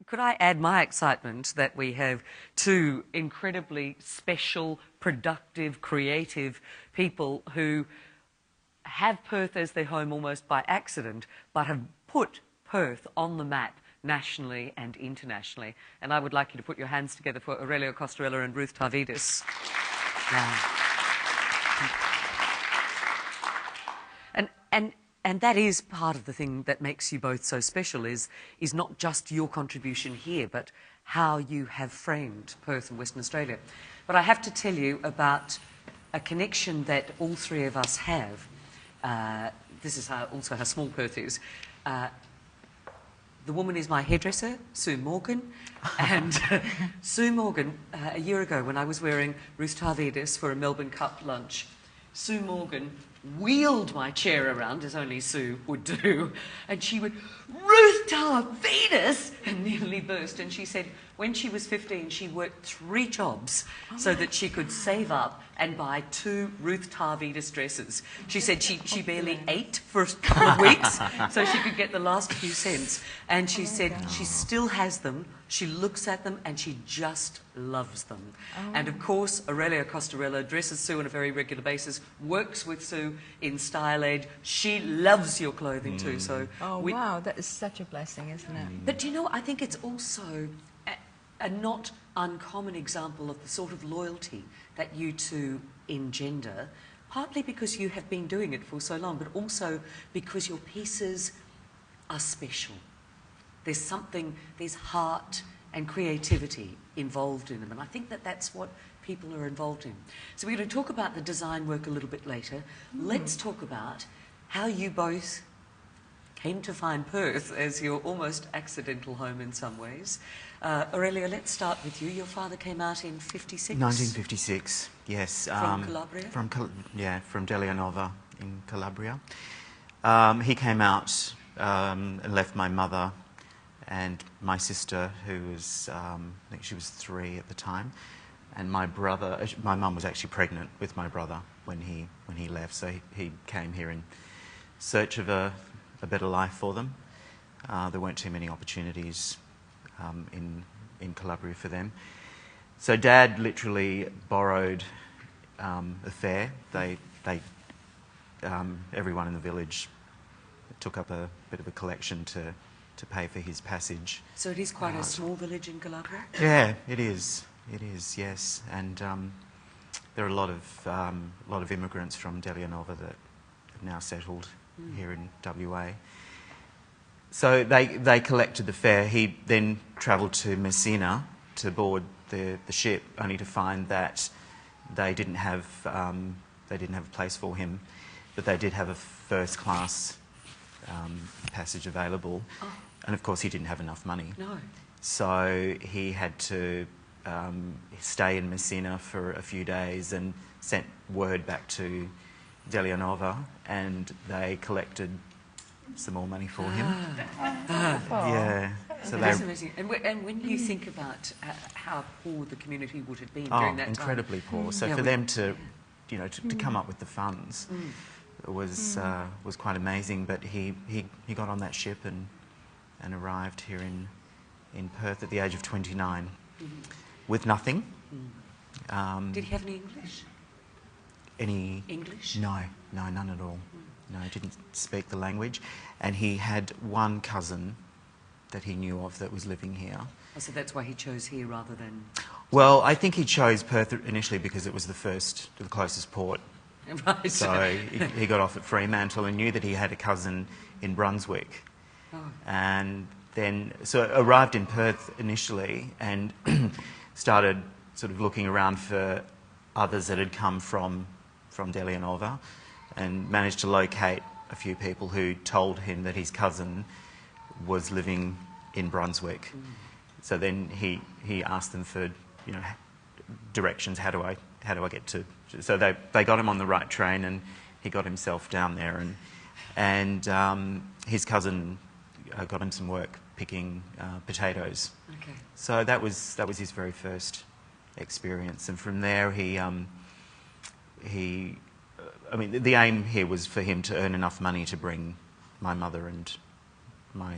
could I add my excitement that we have two incredibly special, productive, creative people who have Perth as their home almost by accident, but have put Perth on the map nationally and internationally. And I would like you to put your hands together for Aurelio Costarella and Ruth Tarvydas. And that is part of the thing that makes you both so special is not just your contribution here, but how you have framed Perth and Western Australia. But I have to tell you about a connection that all three of us have. This is also how small Perth is. The woman is my hairdresser, Sue Morgan, and Sue Morgan, a year ago when I was wearing Ruth Tarvydas for a Melbourne Cup lunch, Sue Morgan wheeled my chair around, as only Sue would do, and she would, Ruth Tarvydas, and nearly burst. And she said when she was 15, she worked 3 jobs so that she could save up and buy 2 Ruth Tarvydas dresses. She said she barely ate for a couple of weeks so she could get the last few cents. And she said she still has them, she looks at them, and she just loves them. And of course, Aurelio Costarella dresses Sue on a very regular basis, works with Sue in Style Edge. She loves your clothing too. So wow, that is such a blessing, isn't it? But do you know, I think it's also a not uncommon example of the sort of loyalty that you two engender, partly because you have been doing it for so long, but also because your pieces are special. There's something, there's heart and creativity involved in them, and I think that that's what people are involved in. So we're going to talk about the design work a little bit later. Let's talk about how you both came to find Perth as your almost accidental home in some ways. Aurelio, let's start with you. Your father came out in 56? 1956, yes. From Calabria? From Delianova in Calabria. He came out and left my mother and my sister, who was, I think she was 3 at the time, and my brother. My mum was actually pregnant with my brother when he left, so he came here in search of a better life for them. There weren't too many opportunities in Calabria for them. So Dad literally borrowed a fare. Everyone in the village took up a bit of a collection to pay for his passage. So it is quite a small village in Calabria? Yeah, it is. It is, yes. And there are a lot of immigrants from Delianova that have now settled here in WA. So they collected the fare. He then travelled to Messina to board the ship, only to find that they didn't have a place for him, but they did have a first class passage available. And of course he didn't have enough money. No. So he had to stay in Messina for a few days and sent word back to Delianova, and they collected some more money for him. Yeah. So that's amazing. And when you think about how poor the community would have been during that time. Incredibly poor. So for them to, to come up with the funds was quite amazing. But he got on that ship and arrived here in Perth at the age of 29 with nothing. Did he have any English? Any English? No, none at all. No, he didn't speak the language. And he had one cousin that he knew of that was living here. Oh, so that's why he chose here rather than... Well, I think he chose Perth initially because it was the closest port. Right. So he got off at Fremantle and knew that he had a cousin in Brunswick. Oh. And then, so arrived in Perth initially and started sort of looking around for others that had come from Delianova, and managed to locate a few people who told him that his cousin was living in Brunswick. So then he asked them for directions. How do I get to? So they got him on the right train, and he got himself down there, and his cousin got him some work picking potatoes. Okay. So that was his very first experience, and from there I mean, the aim here was for him to earn enough money to bring my mother and my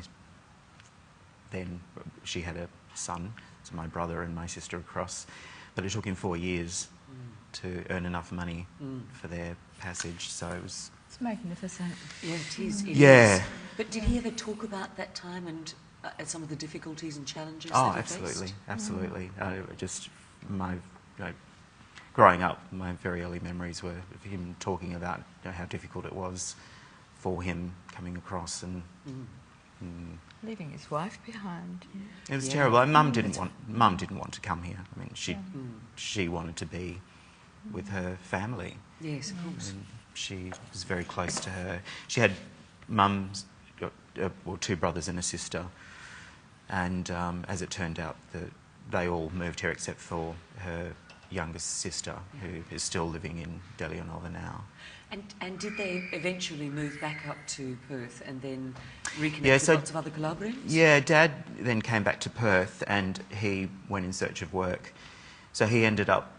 then she had a son, so my brother and my sister across. But it took him 4 years to earn enough money for their passage, so it was... It's magnificent. Yeah, it is. It Yeah. is. But did he ever talk about that time and some of the difficulties and challenges Oh, that he absolutely, faced? absolutely. Just my... growing up, my very early memories were of him talking about how difficult it was for him coming across and... Leaving his wife behind. It was Yeah. terrible. Mum didn't want to come here. I mean, she wanted to be with her family. Yes, of course. And she was very close to her. She had mum's, well, 2 brothers and a sister. And as it turned out, they all moved here except for her youngest sister, who is still living in Deleonova now. And did they eventually move back up to Perth and then reconnect Yeah, with so- lots of other collaborators? Yeah, Dad then came back to Perth and he went in search of work. So he ended up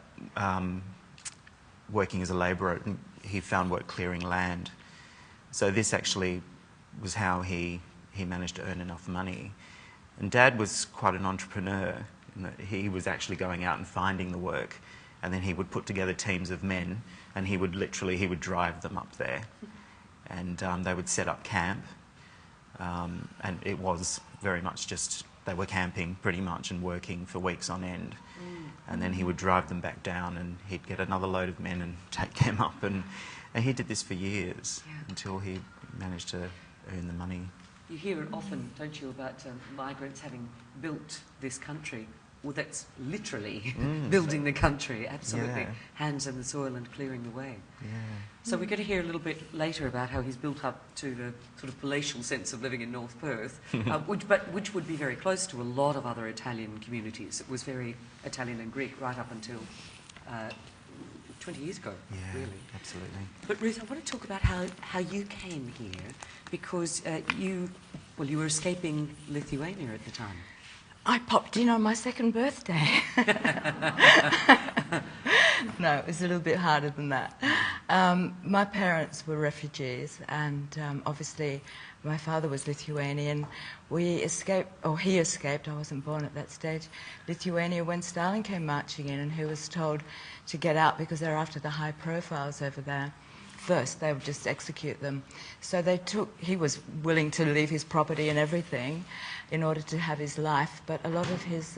working as a labourer. He found work clearing land. So this actually was how he managed to earn enough money. And Dad was quite an entrepreneur in that he was actually going out and finding the work, and then he would put together teams of men and he would drive them up there, and they would set up camp, and it was very much just they were camping pretty much and working for weeks on end, and then he would drive them back down and he'd get another load of men and take them up, and he did this for years until he managed to earn the money. You hear it often, don't you, about migrants having built this country. Well, that's literally building the country, absolutely. Yeah. Hands in the soil and clearing the way. Yeah. So we're going to hear a little bit later about how he's built up to the sort of palatial sense of living in North Perth, which would be very close to a lot of other Italian communities. It was very Italian and Greek right up until 20 years ago, Yeah, really. absolutely. But Ruth, I want to talk about how you came here, because you were escaping Lithuania at the time. I popped in on my 2nd birthday. No, it was a little bit harder than that. My parents were refugees, and obviously my father was Lithuanian. We escaped, or he escaped, I wasn't born at that stage, Lithuania when Stalin came marching in, and he was told to get out because they're after the high profiles over there. First, they would just execute them. So he was willing to leave his property and everything in order to have his life, but a lot of his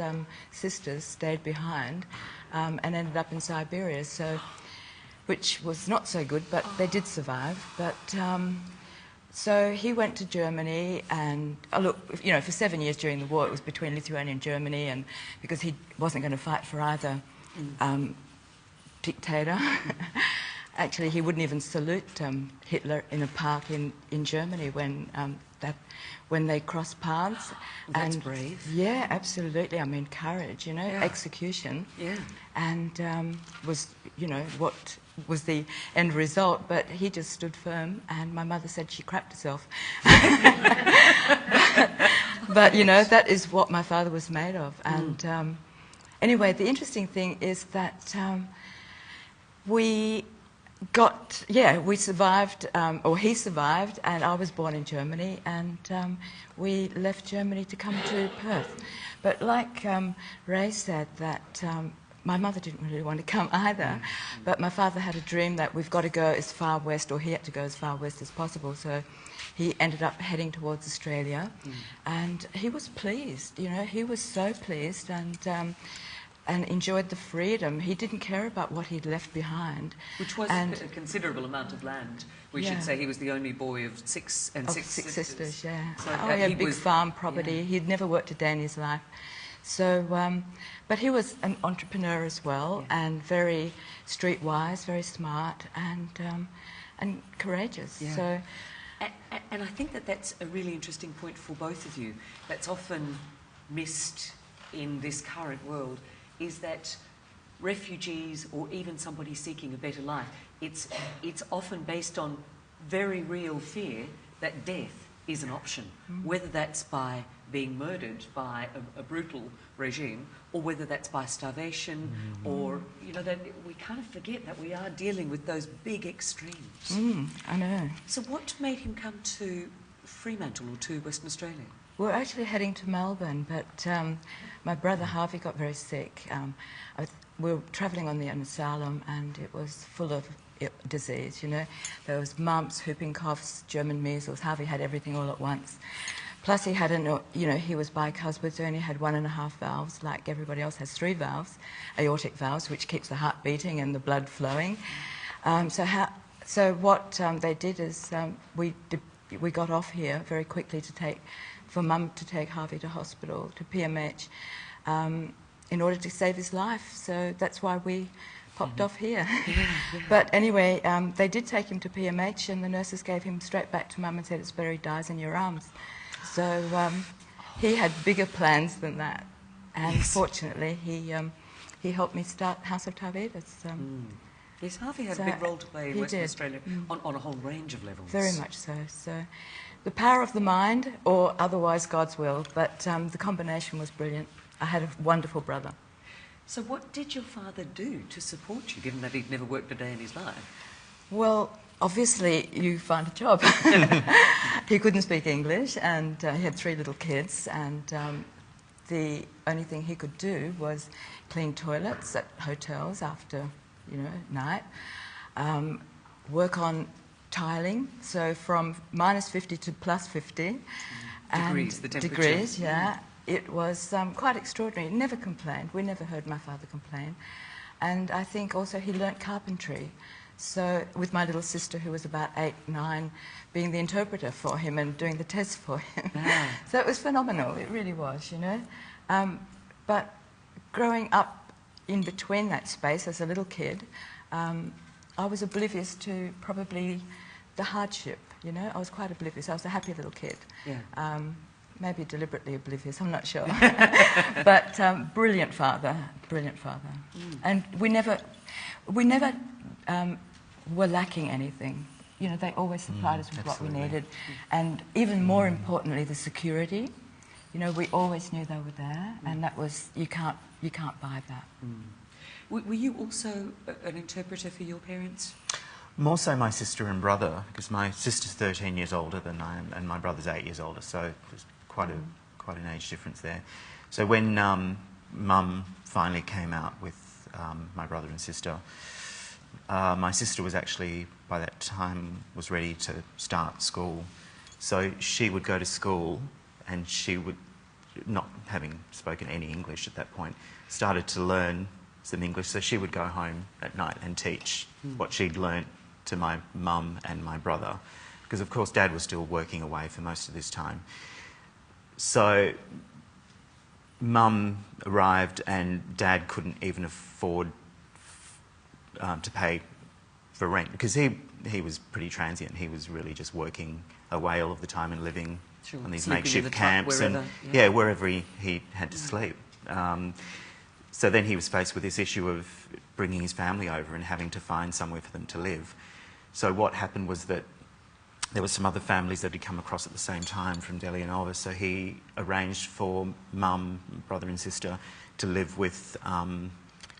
sisters stayed behind and ended up in Siberia, which was not so good, but they did survive. But so he went to Germany, and for 7 years during the war, it was between Lithuania and Germany, and because he wasn't going to fight for either dictator. Actually, he wouldn't even salute Hitler in a park in Germany when they crossed paths. Well, that's brave. Yeah, absolutely. I mean, courage, execution. Yeah. And was, what was the end result. But he just stood firm, and my mother said she crapped herself. But, that is what my father was made of. And anyway, the interesting thing is that we survived, or he survived, and I was born in Germany, and we left Germany to come to Perth. But like Ray said, that my mother didn't really want to come either, but my father had a dream that we've got to go as far west, or he had to go as far west as possible, so he ended up heading towards Australia, and he was pleased, he was so pleased, and enjoyed the freedom. He didn't care about what he'd left behind. Which was a considerable amount of land. We should say he was the only boy of six sisters. Yeah. So, he had big farm property. Yeah. He'd never worked a day in his life. So, but he was an entrepreneur as well, and very streetwise, very smart, and courageous. Yeah. So, and I think that's a really interesting point for both of you. That's often missed in this current world, is that refugees, or even somebody seeking a better life, it's often based on very real fear that death is an option, whether that's by being murdered by a brutal regime, or whether that's by starvation, or, that we kind of forget that we are dealing with those big extremes. I know. So what made him come to Fremantle or to Western Australia? We were actually heading to Melbourne, but my brother Harvey got very sick. We were travelling on the Asylum, and it was full of disease, you know. There was mumps, whooping coughs, German measles. Harvey had everything all at once. Plus he had, he was bicuspid, so he only had 1.5 valves, like everybody else has 3 valves, aortic valves, which keeps the heart beating and the blood flowing. So what they did is we got off here very quickly for Mum to take Harvey to hospital, to PMH, in order to save his life. So that's why we popped off here. But anyway, they did take him to PMH, and the nurses gave him straight back to Mum and said, it's better he dies in your arms. So he had bigger plans than that. And fortunately, he helped me start House of Tarvydas. Yes, Harvey had a big role to play in Western Australia on a whole range of levels. Very much so. So the power of the mind, or otherwise God's will, but the combination was brilliant. I had a wonderful brother. So what did your father do to support you, given that he'd never worked a day in his life? Well, obviously you find a job. He couldn't speak English, and he had 3 little kids, and the only thing he could do was clean toilets at hotels after, night, work on tiling, so from -50 to +50. Degrees, the temperature. Degrees, yeah. It was quite extraordinary. He never complained. We never heard my father complain. And I think also he learnt carpentry. So with my little sister, who was about 8, 9, being the interpreter for him and doing the tests for him. Yeah. So it was phenomenal. It really was, But growing up in between that space as a little kid, I was oblivious to probably the hardship, I was quite oblivious. I was a happy little kid. Yeah. Maybe deliberately oblivious, I'm not sure. But brilliant father. And we never were lacking anything. They always supplied us with what we needed. And even more importantly, the security. We always knew they were there, and that was, you can't buy that. Were you also an interpreter for your parents? More so my sister and brother, because my sister's 13 years older than I am, and my brother's 8 years older, so there's quite an age difference there. So when Mum finally came out with my brother and sister, my sister was actually, by that time, was ready to start school. So she would go to school, and she would, not having spoken any English at that point, started to learn some English. So she would go home at night and teach what she'd learnt to my mum and my brother, because of course Dad was still working away for most of this time. So Mum arrived, and Dad couldn't even afford to pay for rent, because he was pretty transient. He was really just working away all of the time and living on these makeshift camps, wherever, and wherever he had to sleep. So then he was faced with this issue of bringing his family over and having to find somewhere for them to live. So what happened was that there were some other families that had come across at the same time from Delhi and Orva, so he arranged for Mum, brother and sister, to live with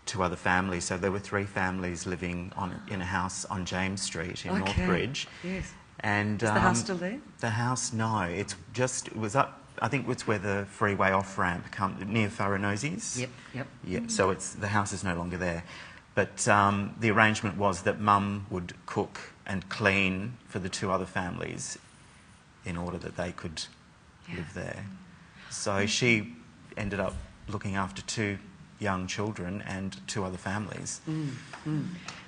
2 other families. So there were 3 families living in a house on James Street in Northbridge. Yes. And is the house still there? The house, no. It was up, I think it's where the freeway off-ramp comes, near Faranosi's. Yep. Yeah, so the house is no longer there. But the arrangement was that Mum would cook and clean for the 2 other families in order that they could live there. So she ended up looking after 2 young children and 2 other families.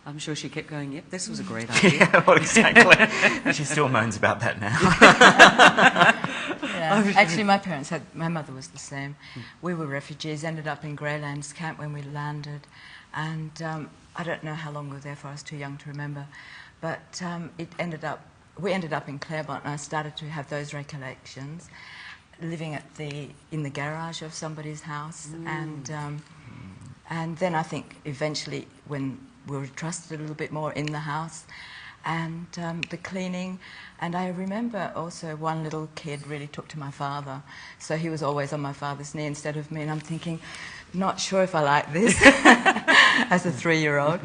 I'm sure she kept going, yep, this was a great idea. Yeah, well, exactly. She still moans about that now. Actually, my mother was the same. We were refugees, ended up in Greylands camp when we landed, and I don't know how long we were there for, I was too young to remember, but we ended up in Claremont, and I started to have those recollections, living in the garage of somebody's house, and then I think eventually when we were trusted a little bit more in the house, and the cleaning. And I remember also one little kid really took to my father, so he was always on my father's knee instead of me, and I'm thinking, not sure if I like this as a 3-year-old,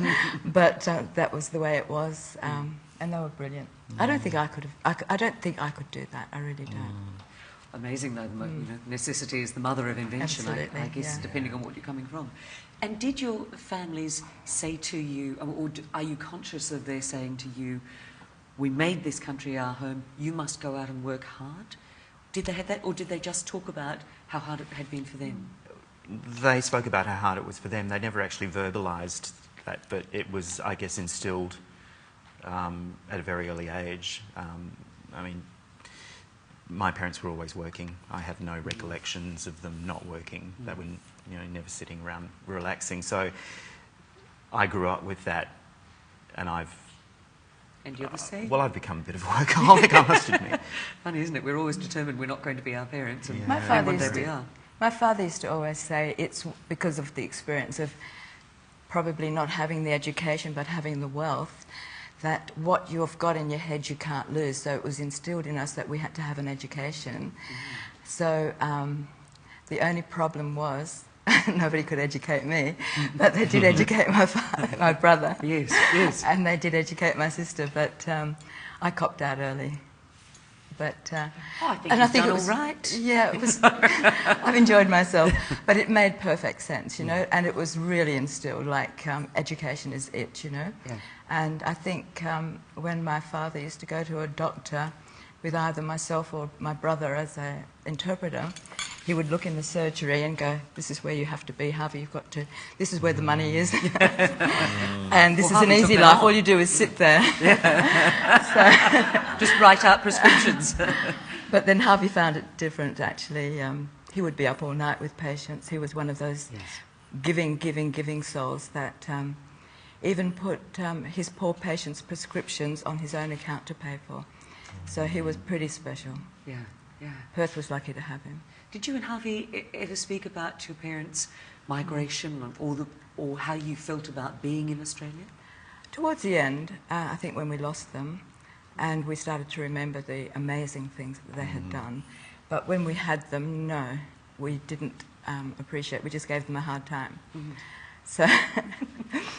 but that was the way it was, and they were brilliant. I don't think I could do that, I really don't. amazing though. Necessity is the mother of invention, I guess, depending on what you're coming from. And did your families say to you, or are you conscious of their saying to you, we made this country our home, you must go out and work hard? Did they have that, or did they just talk about how hard it had been for them? They spoke about how hard it was for them. They never actually verbalised that, but it was, I guess, instilled at a very early age. I mean, my parents were always working. I have no recollections of them not working. They were, never sitting around relaxing. So I grew up with that, and And you're the same? Well, I've become a bit of a workaholic, I must admit. Funny, isn't it? We're always determined we're not going to be our parents, and My my father used to always say it's because of the experience of probably not having the education but having the wealth, that what you've got in your head you can't lose. So it was instilled in us that we had to have an education. So the only problem was nobody could educate me, but they did educate my brother. Yes, yes. And they did educate my sister, but I copped out early. But I think it was all right. Yeah, it was. I've enjoyed myself, but it made perfect sense, and it was really instilled. Like education is it, Yeah. And I think when my father used to go to a doctor with either myself or my brother as an interpreter, he would look in the surgery and go, "This is where you have to be, Harvey. You've got to. This is where the money is, and this is an easy life. All you do is sit there." So, just write out prescriptions. But then Harvey found it different. Actually, he would be up all night with patients. He was one of those giving souls that even put his poor patients' prescriptions on his own account to pay for. So he was pretty special. Yeah, yeah. Perth was lucky to have him. Did you and Harvey ever speak about your parents' migration or how you felt about being in Australia? Towards the end, I think when we lost them, and we started to remember the amazing things that they had done. But when we had them, no, we didn't appreciate. We just gave them a hard time. So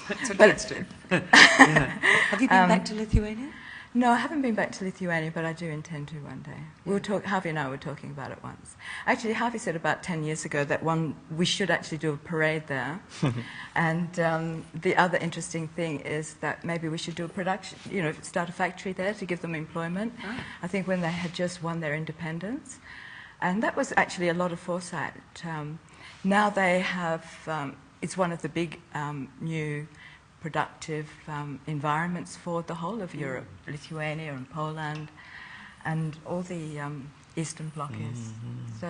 that's what kids do. Yeah. Have you been back to Lithuania? No, I haven't been back to Lithuania, but I do intend to one day. Harvey and I were talking about it once. Actually, Harvey said about 10 years ago that we should actually do a parade there. And the other interesting thing is that maybe we should do a production, start a factory there to give them employment. I think when they had just won their independence. And that was actually a lot of foresight. Now they have, it's one of the big new productive environments for the whole of Europe, Lithuania and Poland, and all the Eastern Bloc is. So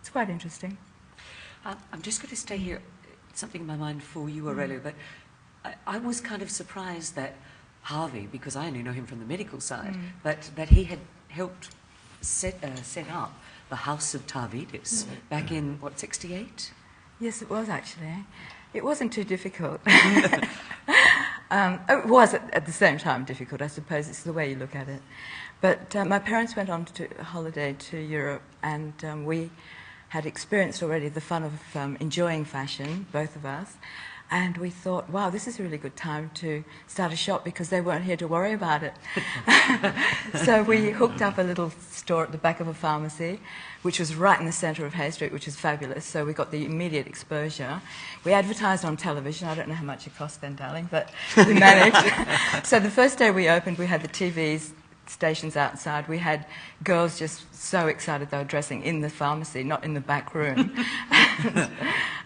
it's quite interesting. I'm just going to stay here. Something in my mind for you, Aurelio, but I was kind of surprised that Harvey, because I only know him from the medical side, but that he had helped set up the House of Tarvydas back in, 68? Yes, it was actually. It wasn't too difficult. It was at the same time difficult, I suppose. It's the way you look at it. But my parents went on to a holiday to Europe, and we had experienced already the fun of enjoying fashion, both of us. And we thought, wow, this is a really good time to start a shop because they weren't here to worry about it. So we hooked up a little store at the back of a pharmacy, which was right in the centre of Hay Street, which is fabulous. So we got the immediate exposure. We advertised on television. I don't know how much it cost then, darling, but we managed. So the first day we opened, we had the TVs stations outside. We had girls just so excited they were dressing in the pharmacy, not in the back room,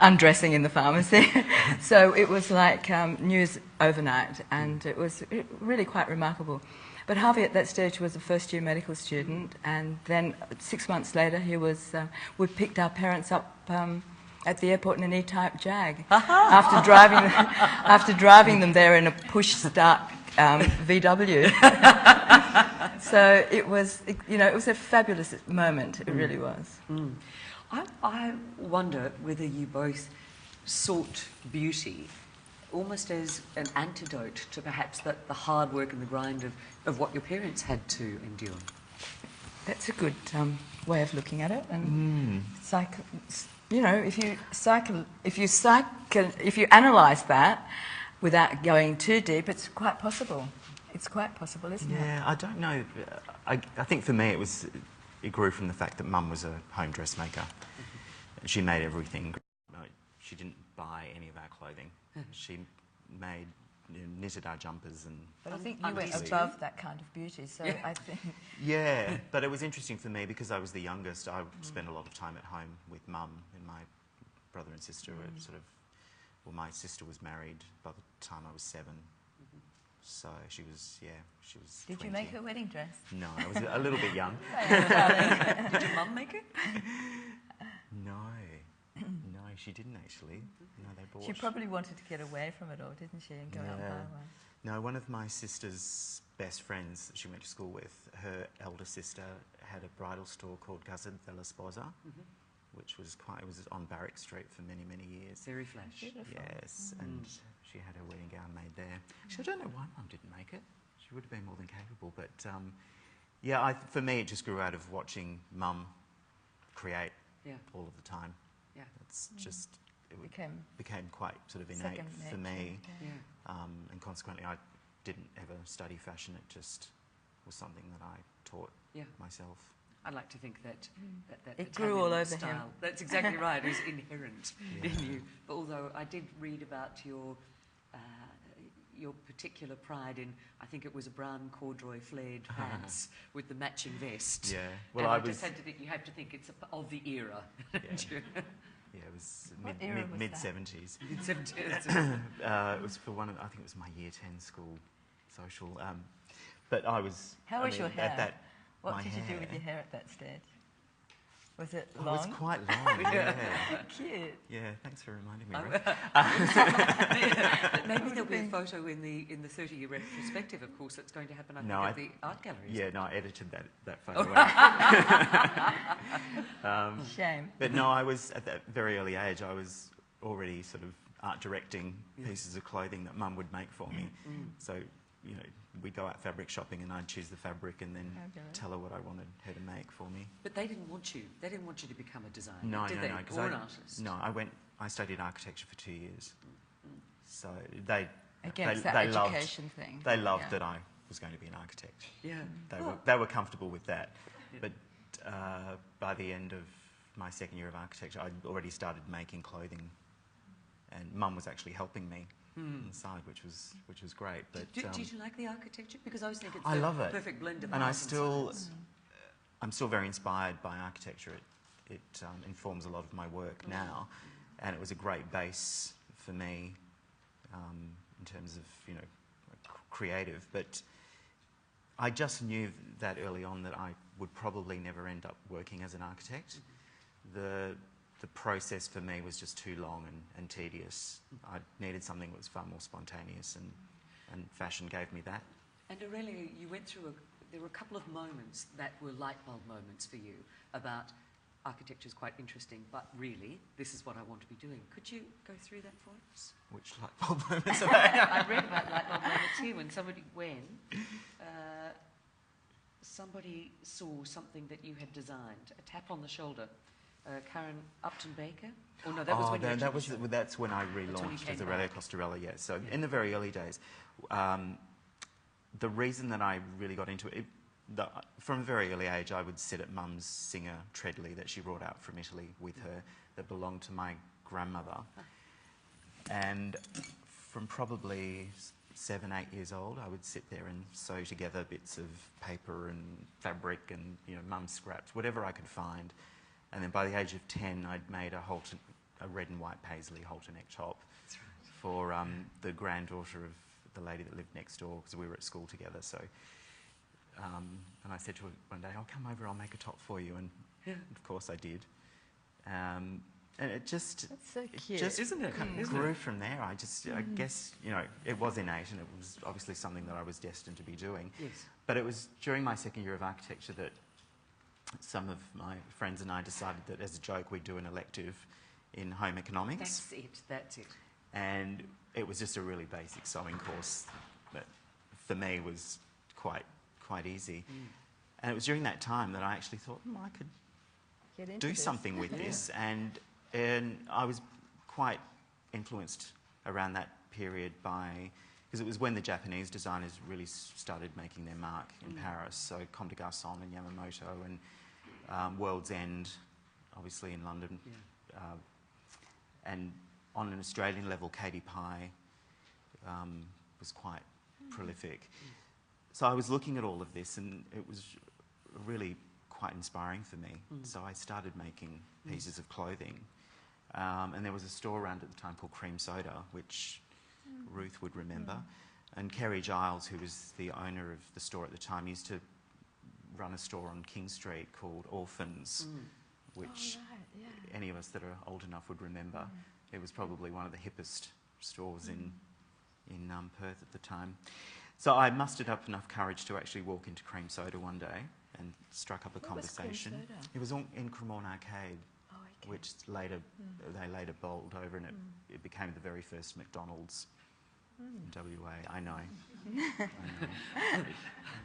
undressing in the pharmacy. So it was like news overnight, and it was really quite remarkable. But Harvey at that stage was a first-year medical student, and then 6 months later we picked our parents up at the airport in an E-type Jag after driving them there in a push-start VW. So it was a fabulous moment. It really was. I wonder whether you both sought beauty almost as an antidote to perhaps the hard work and the grind of what your parents had to endure. That's a good way of looking at it. And if you analyse that without going too deep, it's quite possible. It's quite possible, isn't it? Yeah, I don't know. I think for me it was it grew from the fact that Mum was a home dressmaker. She made everything. She didn't buy any of our clothing. She made, knitted our jumpers and... But I think you went above that kind of beauty, so I think... Yeah, but it was interesting for me because I was the youngest. I spent a lot of time at home with Mum, and my brother and sister were sort of... Well, my sister was married by the time I was 7. So she was, she was 20. Did you make her wedding dress? No, I was a little bit young. Did your mum make it? No, she didn't actually. No, they bought... She probably wanted to get away from it all, didn't she, and go out and buy one? No, one of my sister's best friends that she went to school with, her elder sister had a bridal store called Casa de la Sposa, which was it was on Barrack Street for many, many years. Very flash. Beautiful. Yes, and she had her wedding gown made there. Actually, I don't know why Mum didn't make it. She would have been more than capable, but for me it just grew out of watching Mum create all of the time. Yeah. It's just... It became quite sort of innate for me. Yeah. And consequently I didn't ever study fashion. It just was something that I taught myself. I like to think that it grew all over style, him. That's exactly right. It was inherent in you. But although I did read about your particular pride in, I think it was a brown corduroy flared pants with the matching vest. Yeah. Well, and I just had to think, you have to think it's of the era. Yeah. Yeah, it was mid-70s. Mid-70s. It was for I think it was my Year 10 school social. But I was... How was your hair? What did you do hair, with your hair at that stage? Was it long? It was quite long, yeah. Cute. Yeah, thanks for reminding me, Ruth. Maybe there'll be a photo in the 30-year retrospective, of course, that's going to happen, at the art gallery. Yeah, no, I edited that photo out. Shame. But no, I was, at that very early age, I was already sort of art directing pieces of clothing that Mum would make for me. So, you know, we'd go out fabric shopping and I'd choose the fabric and then tell her what I wanted her to make for me. But they didn't want you. They didn't want you to become a designer, did they? Or an artist? No, I studied architecture for 2 years. So they education thing. They loved that I was going to be an architect. Yeah. They were comfortable with that. Yeah. But by the end of my second year of architecture, I'd already started making clothing, and Mum was actually helping me on the side, which was great. But did you like the architecture? Because I always think it's I love it. Perfect blend of and art science. I'm still very inspired by architecture. It informs a lot of my work now, and it was a great base for me in terms of creative. But I just knew that early on that I would probably never end up working as an architect. The process for me was just too long and tedious. I needed something that was far more spontaneous, and fashion gave me that. And Aurelio, you went through there were a couple of moments that were light bulb moments for you about architecture is quite interesting, but really, this is what I want to be doing. Could you go through that for us? Which light bulb moments? I read about light bulb moments here when somebody saw something that you had designed, a tap on the shoulder. Karen Upton Baker? Oh no, that was when that's when I relaunched as Aurelio Costarella, yes. So in the very early days, the reason that I really got into it, from a very early age, I would sit at Mum's Singer Treadley that she brought out from Italy with her that belonged to my grandmother. And from probably 7, 8 years old, I would sit there and sew together bits of paper and fabric and Mum's scraps, whatever I could find. And then by the age of 10, I'd made a red and white paisley halter neck top for the granddaughter of the lady that lived next door, because we were at school together. So, and I said to her one day, "I'll come over, I'll make a top for you." And of course I did. And it just... That's so cute. Just isn't it? grew from there. I guess, it was innate, and it was obviously something that I was destined to be doing. Yes. But it was during my second year of architecture that some of my friends and I decided that as a joke we'd do an elective in home economics. That's it. And it was just a really basic sewing course that for me was quite easy. And it was during that time that I actually thought, I could do something with this. And I was quite influenced around that period because it was when the Japanese designers really started making their mark in Paris. So Comme des Garçons and Yamamoto, and World's End, obviously in London, Yeah. and on an Australian level, Katie Pye was quite prolific. So I was looking at all of this, and it was really quite inspiring for me. So I started making pieces of clothing, and there was a store around at the time called Cream Soda, which Ruth would remember. And Kerry Giles, who was the owner of the store at the time, used to run a store on King Street called Orphans, which any of us that are old enough would remember. It was probably one of the hippest stores in Perth at the time. So I mustered up enough courage to actually walk into Cream Soda one day and struck up a conversation. Was Cream Soda? It was in Cremorne Arcade, which later they later bowled over, and it became the very first McDonald's in WA. I know.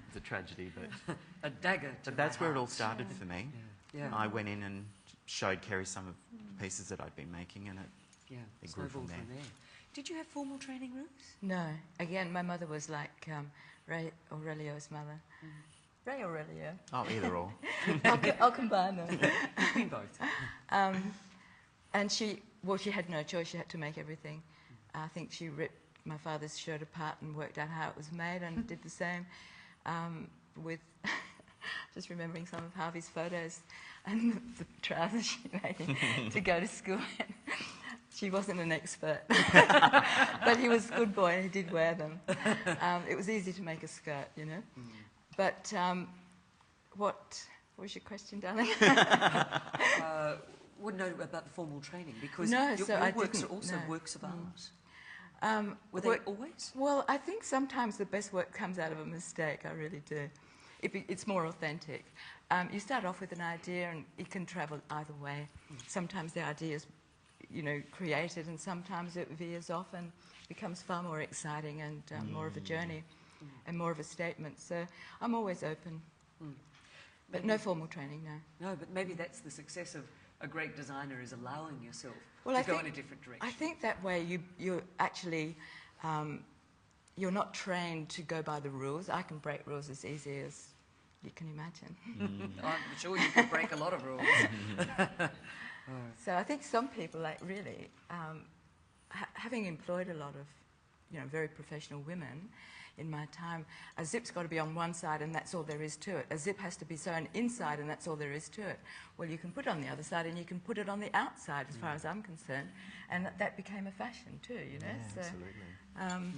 It's a tragedy, but A dagger to but that's my where it all heart. started for me. Yeah. I went in and showed Kerry some of the pieces that I'd been making, and Yeah, it grew from snowballed there. Did you have formal training, Ruth? No. Again, my mother was like Ray Aurelio's mother. Ray Aurelio. Oh, either or. I'll combine them. Between both. And she had no choice. She had to make everything. I think she ripped my father's shirt apart and worked out how it was made, and did the same with just remembering some of Harvey's photos and the trousers she made him to go to school in. She wasn't an expert, but he was a good boy and he did wear them. It was easy to make a skirt, you know. But what was your question, darling? Wouldn't know about the formal training, because No, your I works are didn't, also no. works of art. Were they Work- always? Well, I think sometimes the best work comes out of a mistake. I really do. It's more authentic. You start off with an idea, and it can travel either way. Sometimes the idea is, created, and sometimes it veers off and becomes far more exciting and more of a journey and more of a statement. So I'm always open. But no formal training, no. No, but maybe that's the success of a great designer, is allowing yourself Well, to I go think- in a different direction. I think that way you're actually, you're not trained to go by the rules. I can break rules as easy as you can imagine. I'm sure you could break a lot of rules. So I think some people, like really, having employed a lot of, very professional women in my time, a zip's got to be on one side and that's all there is to it. A zip has to be sewn inside and that's all there is to it. Well, you can put it on the other side and you can put it on the outside, as far as I'm concerned, and that became a fashion too, Yeah, So absolutely.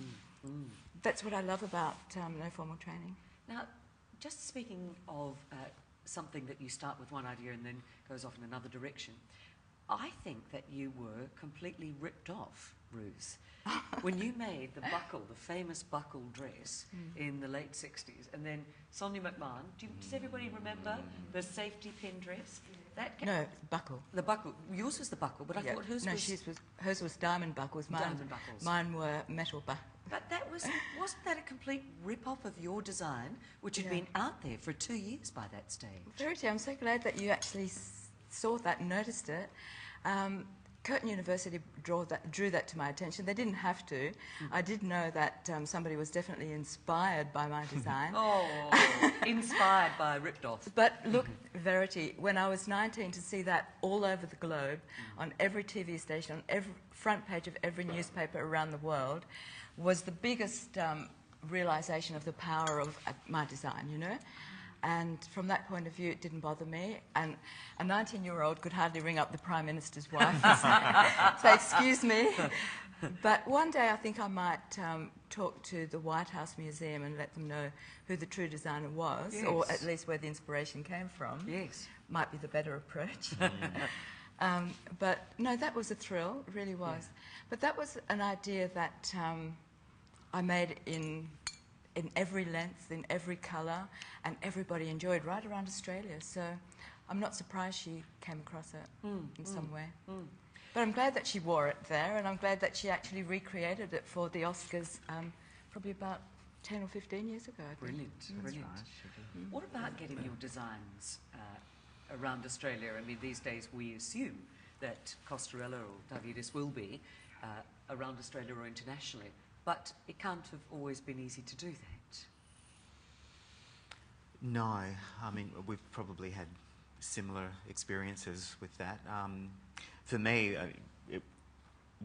that's what I love about no formal training. Now, just speaking of something that you start with one idea and then goes off in another direction, I think that you were completely ripped off, Ruth, when you made the buckle, the famous buckle dress in the late 60s, and then Sonia McMahon. Does everybody remember the safety pin dress? No, buckle. The buckle. Yours was the buckle, but I thought hers was... hers was diamond buckles. Diamond buckles. Mine were metal buckles. But wasn't that a complete rip-off of your design, which had been out there for 2 years by that stage? Verity, I'm so glad that you actually saw that and noticed it. Curtin University drew that to my attention. They didn't have to. I did know that somebody was definitely inspired by my design. Oh, inspired by ripped off. But look, Verity, when I was 19, to see that all over the globe, on every TV station, on every front page of every newspaper around the world, was the biggest realisation of the power of my design, And from that point of view, it didn't bother me. And a 19-year-old could hardly ring up the Prime Minister's wife and say, excuse me. But one day I think I might talk to the White House Museum and let them know who the true designer was, or at least where the inspiration came from. Yes. Might be the better approach. But no, that was a thrill, it really was. Yeah. But that was an idea that I made in every length, in every colour, and everybody enjoyed right around Australia. So I'm not surprised she came across it in some way. But I'm glad that she wore it there, and I'm glad that she actually recreated it for the Oscars probably about 10 or 15 years ago, I think. Brilliant, brilliant. Right. What about getting your designs around Australia? I mean, these days we assume that Costarella or Tarvydas will be around Australia or internationally. But it can't have always been easy to do that. No, I mean, we've probably had similar experiences with that. For me,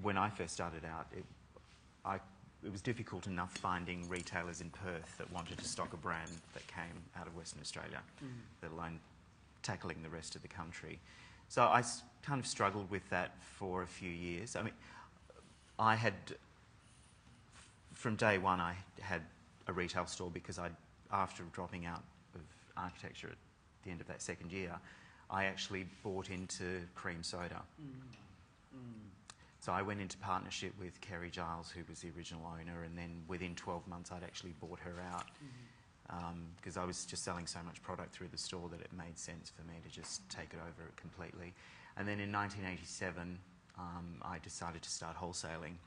when I first started out, it was difficult enough finding retailers in Perth that wanted to stock a brand that came out of Western Australia, let alone tackling the rest of the country. So I kind of struggled with that for a few years. I mean, from day one, I had a retail store because after dropping out of architecture at the end of that second year, I actually bought into cream soda. So I went into partnership with Kerry Giles, who was the original owner, and then within 12 months I'd actually bought her out because I was just selling so much product through the store that it made sense for me to just take it over completely. And then in 1987 I decided to start wholesaling,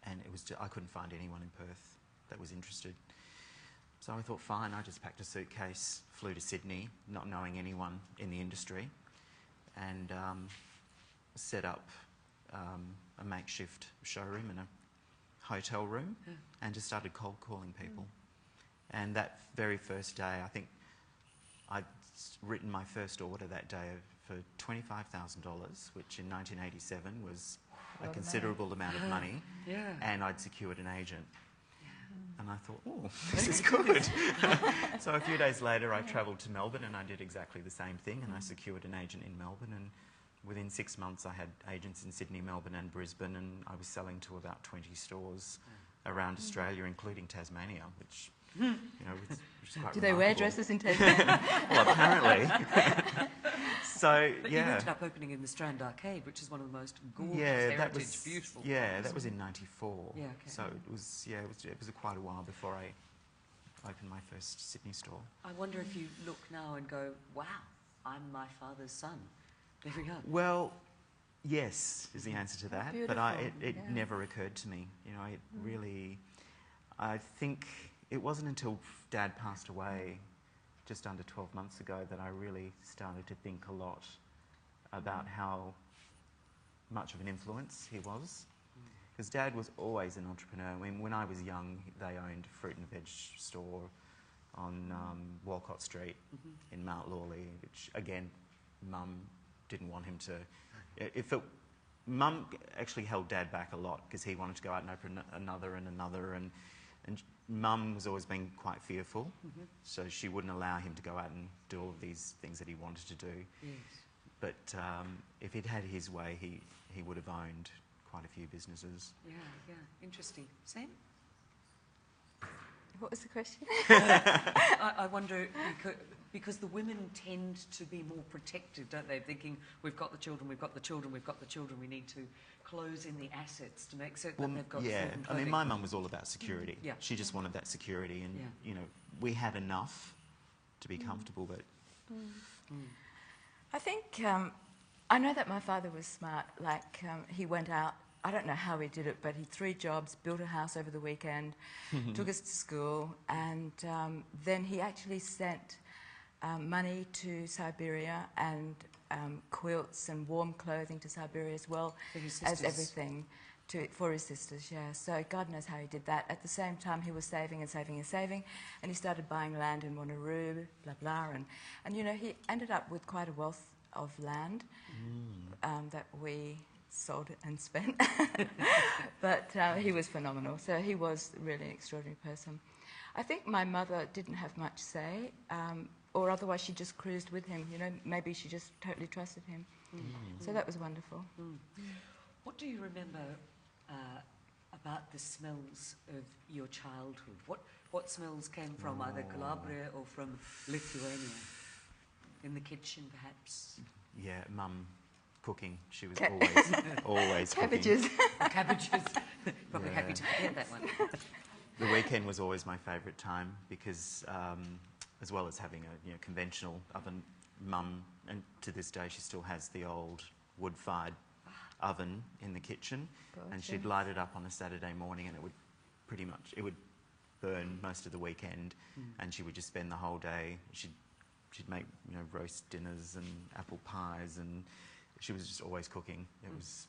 and I couldn't find anyone in Perth that was interested. So I thought, fine, I just packed a suitcase, flew to Sydney, not knowing anyone in the industry, and set up a makeshift showroom in a hotel room and just started cold calling people. And that very first day, I think I'd written my first order that day for $25,000, which in 1987 was a considerable amount of money, and I'd secured an agent. And I thought, oh, this is good. So a few days later, I travelled to Melbourne and I did exactly the same thing, and I secured an agent in Melbourne, and within 6 months I had agents in Sydney, Melbourne and Brisbane, and I was selling to about 20 stores around Australia, including Tasmania, which, you know, which is quite Do they wear dresses in Tasmania? Well, apparently. So, but you ended up opening in the Strand Arcade, which is one of the most gorgeous, beautiful places. That was in '94. Yeah, okay. So it was quite a while before I opened my first Sydney store. I wonder if you look now and go, wow, I'm my father's son. There we go. Well, yes is the answer to that, but it yeah. never occurred to me. You know, it really, I think it wasn't until Dad passed away just under 12 months ago that I really started to think a lot about how much of an influence he was. Because Dad was always an entrepreneur. I mean, when I was young, they owned a fruit and veg store on Walcott Street in Mount Lawley, which, again, Mum didn't want him to... Mum actually held Dad back a lot because he wanted to go out and open another and another, and Mum was always being quite fearful, so she wouldn't allow him to go out and do all of these things that he wanted to do. Yes. But if he'd had his way, he would have owned quite a few businesses. Yeah, interesting. Sam? What was the question? I wonder, because the women tend to be more protective, don't they? Thinking, we've got the children, we need to close in the assets to make certain that they've got food and I mean, clothing. my mum was all about security. Yeah. She just wanted that security, and, you know, we had enough to be comfortable, but... I think, I know that my father was smart. Like, he went out, I don't know how he did it, but he had 3 jobs, built a house over the weekend, took us to school, and then he actually sent money to Siberia and quilts and warm clothing to Siberia as well as everything for his sisters, yeah. So God knows how he did that. At the same time, he was saving and saving and saving, and he started buying land in Wanneroo, blah, blah, and you know, he ended up with quite a wealth of land that we sold and spent. But he was phenomenal. So he was really an extraordinary person. I think my mother didn't have much say, or otherwise she just cruised with him. You know, maybe she just totally trusted him. So that was wonderful. What do you remember about the smells of your childhood? What smells came from either Calabria or from Lithuania? In the kitchen, perhaps? Yeah, Mum cooking. She was always Cabbages. cooking. Cabbages. Probably happy to forget that one. The weekend was always my favourite time because, as well as having a conventional oven, Mum, and to this day she still has the old wood-fired oven in the kitchen, and she'd light it up on a Saturday morning, and it would burn most of the weekend, and she would just spend the whole day. She'd make roast dinners and apple pies, and she was just always cooking. It was.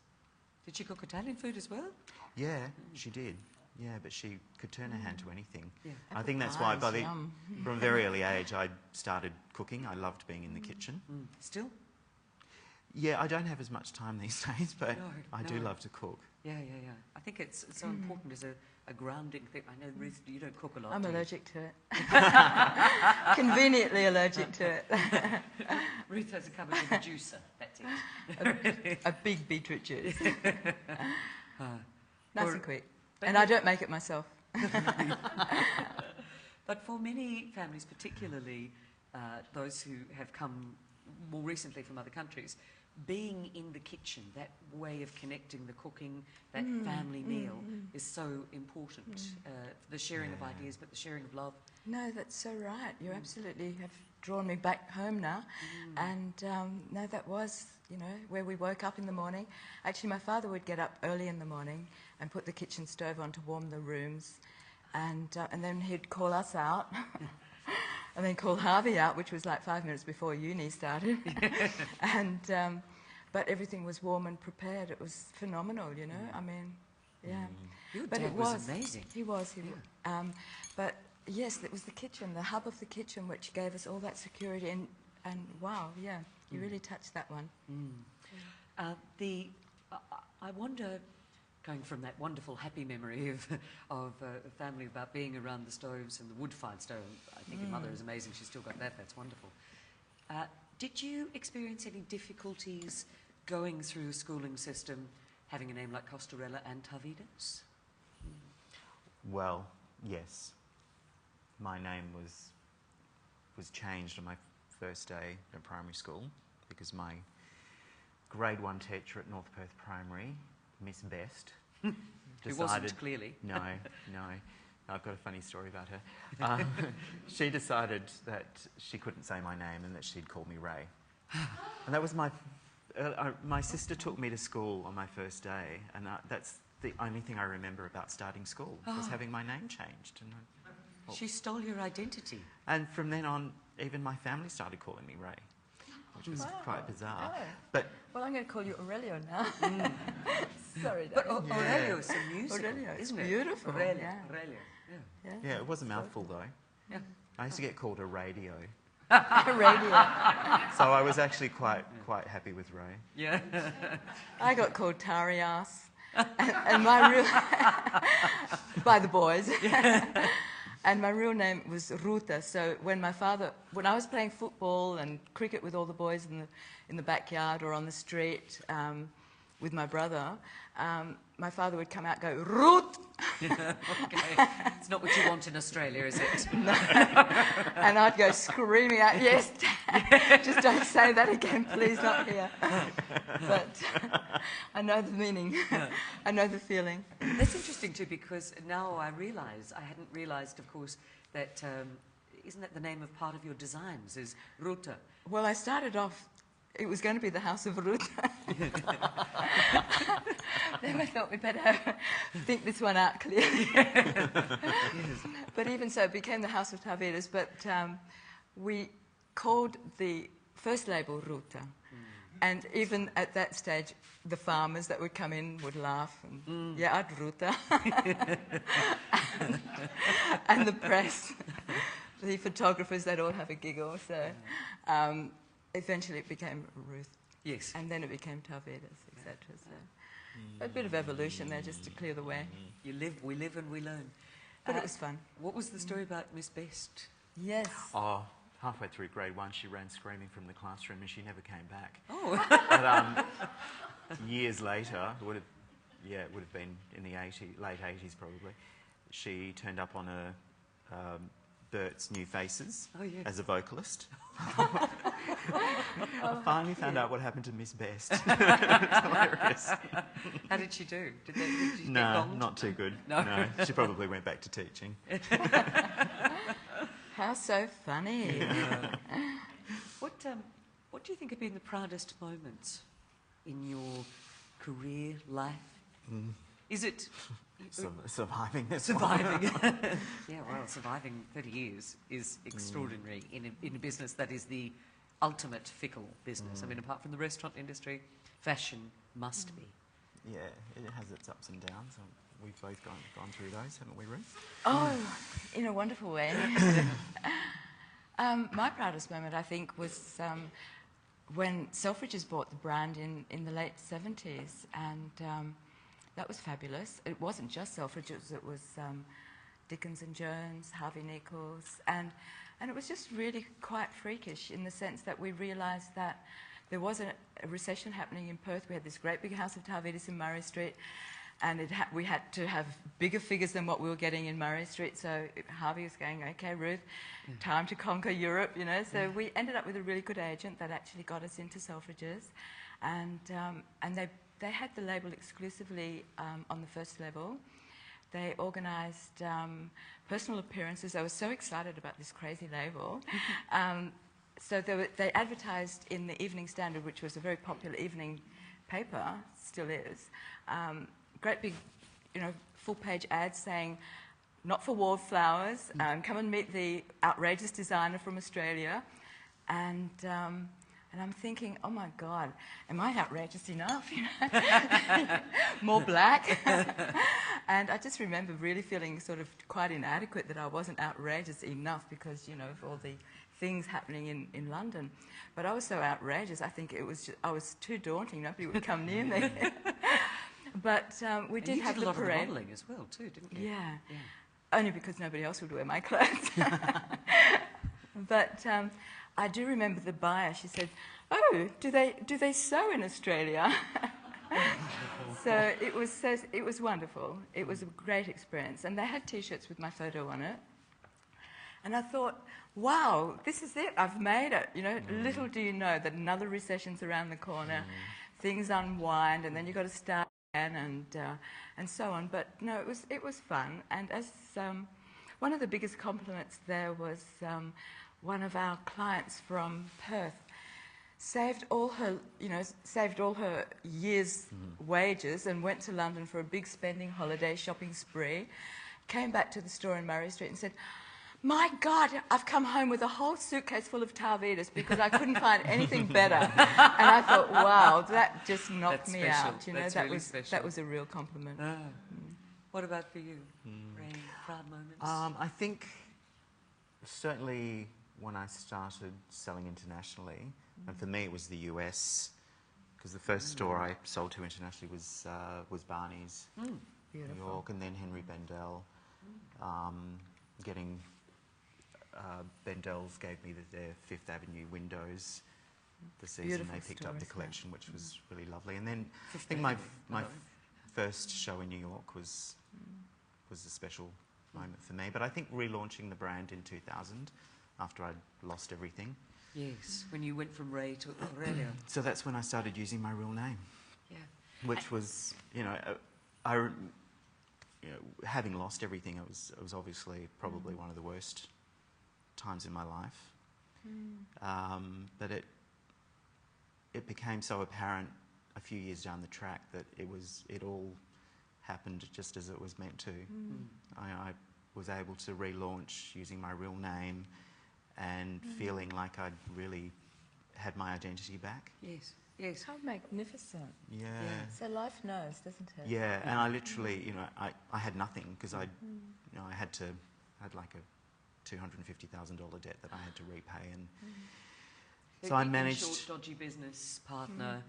Did she cook Italian food as well? Yeah, she did. Yeah, but she could turn her hand to anything. Yeah. I think that's why pies, yum. from a very early age I started cooking. I loved being in the kitchen. Still? Yeah, I don't have as much time these days, but No, I do love to cook. Yeah. I think it's so important as a grounding thing. I know, Ruth, you don't cook a lot. I'm do you? allergic to it. Conveniently allergic to it. Ruth has a cupboard with a juicer. That's it. A big beetroot juice. Nice Or- and quick. but And I don't make it myself. But for many families, particularly those who have come more recently from other countries, being in the kitchen, that way of connecting the cooking, that family meal is so important. The sharing of ideas, but the sharing of love. No, that's so right. You absolutely have drawn me back home now. And no, that was, where we woke up in the morning. Actually, my father would get up early in the morning and put the kitchen stove on to warm the rooms. And then he'd call us out. And then call Harvey out, which was like 5 minutes before uni started. And but everything was warm and prepared. It was phenomenal, I mean, yeah. Your But dad it was amazing. He was. But yes, it was the kitchen, the hub of the kitchen, which gave us all that security. And wow, yeah, you really touched that one. I wonder, going from that wonderful happy memory of a family about being around the stoves and the wood-fired stove, I think your mother is amazing, she's still got that, that's wonderful. Did you experience any difficulties going through a schooling system having a name like Costarella and Tarvydas? Well, yes. My name was changed on my first day at primary school because my grade 1 teacher at North Perth Primary, Miss Best, Who decided... wasn't, clearly. No. I've got a funny story about her. She decided that she couldn't say my name and that she'd call me Ray. And that was my sister took me to school on my first day, and that's the only thing I remember about starting school, was having my name changed. And She stole your identity. and from then on, even my family started calling me Ray, which was quite bizarre. Oh. But Well, I'm going to call you Aurelio now. Sorry, But Dad. Aurelio is a musical, Aurelio, it's isn't it? beautiful, Aurelio, yeah. Aurelio, yeah. yeah, it was a mouthful though. Yeah. I used to get called a radio, Radio. so I was actually quite happy with Ray. Yeah. I got called Tarias, and my real by the boys. And my real name was Ruta. So when I was playing football and cricket with all the boys in the backyard or on the street with my brother, my father would come out and go, Ruth! Okay. It's not what you want in Australia, is it? No. And I'd go screaming out, yes, Dad, just don't say that again, please, not here. But I know the meaning. I know the feeling. That's interesting too, because now I hadn't realised, of course, that isn't that the name of part of your designs, is Ruta? Well, I started off, it was going to be the House of Ruth. Then I thought we better think this one out clearly. Yes. But even so, it became the House of Tarvydas. But we called the first label Ruta. And even at that stage, the farmers that would come in would laugh. And, yeah, I'd Ruta. And the press, the photographers, they'd all have a giggle. So eventually it became Ruth. Yes. And then it became Tarvydas, etc. So a bit of evolution there just to clear the way. We live and we learn. But it was fun. What was the story about Miss Best? Yes. Oh, halfway through grade 1, she ran screaming from the classroom and she never came back. Oh. But years later, it would have been in the late 80s probably, she turned up on a Bert's New Faces as a vocalist. I finally found out what happened to Miss Best. It's hilarious. How did she do? Did she get No, gonged? not too good. No. She probably went back to teaching. How so funny. What do you think have been the proudest moments in your career, life? Is it Surviving this surviving? Yeah, well, surviving 30 years is extraordinary in a business that is the ultimate fickle business. I mean, apart from the restaurant industry, fashion must be. Yeah, it has its ups and downs. we've both gone through those, haven't we, Ruth? Oh, in a wonderful way. My proudest moment, I think, was when Selfridges bought the brand in the late 70s, and that was fabulous. It wasn't just Selfridges, it was Dickens and Jones, Harvey Nichols, and it was just really quite freakish in the sense that we realised that there was a recession happening in Perth. We had this great big house of Tarvydas in Murray Street, and we had to have bigger figures than what we were getting in Murray Street. So Harvey was going, okay, Ruth, time to conquer Europe, you know. So we ended up with a really good agent that actually got us into Selfridges, and they had the label exclusively on the first level. They organised personal appearances. I was so excited about this crazy label. So they advertised in the Evening Standard, which was a very popular evening paper, still is. Great big, you know, full-page ads saying, "Not for wallflowers. Come and meet the outrageous designer from Australia." And I'm thinking, oh my God, am I outrageous enough? You know? More black. And I just remember really feeling sort of quite inadequate that I wasn't outrageous enough because, you know, of all the things happening in London. But I was so outrageous, I think I was too daunting. Nobody would come near me. But we did have the parade. You did a lot of the modelling as well, too, didn't you? Yeah. Only because nobody else would wear my clothes. But I do remember the buyer. She said, "Oh, do they sew in Australia?" So it was wonderful. It was a great experience, and they had T-shirts with my photo on it. And I thought, wow, this is it. I've made it. You know, little do you know that another recession's around the corner. Things unwind, and then you've got to start again, and so on. But no, it was fun. And as one of the biggest compliments there was one of our clients from Perth saved all her year's wages and went to London for a big spending holiday, shopping spree, came back to the store in Murray Street and said, "My God, I've come home with a whole suitcase full of Tarvydas because I couldn't find anything better." And I thought, wow, that just knocked me out. You know, that was a real compliment. What about for you, Ray? Proud moments? I think certainly when I started selling internationally, and for me it was the US, because the first store I sold to internationally was Barney's, New York, and then Henry Bendel. Getting Bendel's gave me their Fifth Avenue windows the season Beautiful they picked up the collection, which was really lovely. And then I think my first show in New York was a special moment for me. But I think relaunching the brand in 2000, after I'd lost everything. Yes, when you went from Ray to Aurelio. So that's when I started using my real name. Yeah. Which was, having lost everything, it was obviously probably one of the worst times in my life. But it became so apparent a few years down the track that it all happened just as it was meant to. I was able to relaunch using my real name and feeling like I'd really had my identity back. Yes. Yes. How magnificent. Yeah. So life knows, doesn't it? Yeah, and I literally, I had nothing because I had like a $250,000 debt that I had to repay, and so I managed. In short, dodgy business partner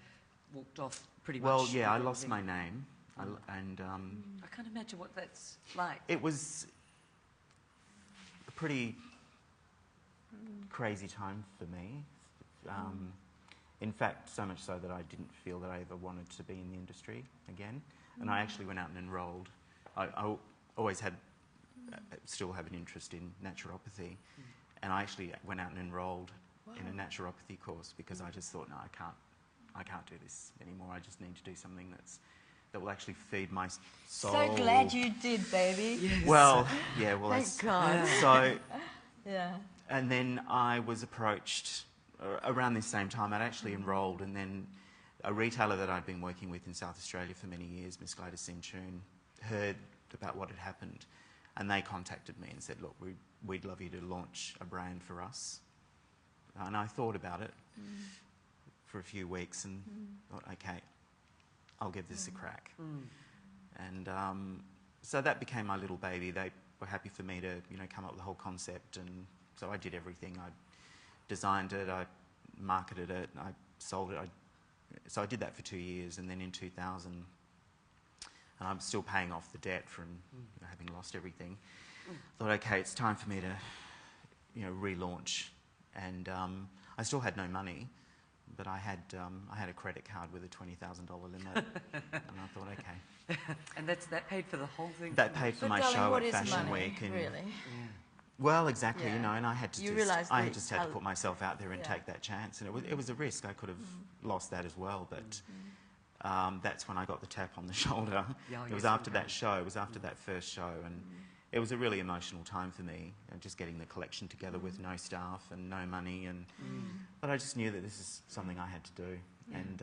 walked off pretty much. Well, yeah, I lost my name, and I can't imagine what that's like. It was a pretty crazy time for me. In fact, so much so that I didn't feel that I ever wanted to be in the industry again. And I actually went out and enrolled. I always still have an interest in naturopathy. And I actually went out and enrolled in a naturopathy course because I just thought, no, I can't do this anymore. I just need to do something that will actually feed my soul. So glad you did, baby. Yes. Well, yeah, well, thank God. So, yeah. And then I was approached around this same time. I'd actually enrolled, and then a retailer that I'd been working with in South Australia for many years, Miss Gladys Sinchun, heard about what had happened, and they contacted me and said, "Look, we'd love you to launch a brand for us." And I thought about it for a few weeks and thought, okay, I'll give this a crack. And so that became my little baby. They were happy for me to, you know, come up with the whole concept, and so I did everything. I designed it, I marketed it, I sold it. So I did that for 2 years, and then in 2000, and I'm still paying off the debt from having lost everything. Thought, okay, it's time for me to, you know, relaunch, and I still had no money, but I had a credit card with a $20,000 limit, and I thought, okay. And that paid for the whole thing? That paid for my darling, show what at is Fashion money, Week. And really? Yeah. well, exactly, Yeah. you know, and I had to You just, realised I that just had to put myself out there and Yeah. take that chance, and it was a risk. I could have lost that as well, but that's when I got the tap on the shoulder. Yeah, It was yes, after okay. that show. It was after that first show, and it was a really emotional time for me. Just getting the collection together with no staff and no money, and but I just knew that this is something I had to do, and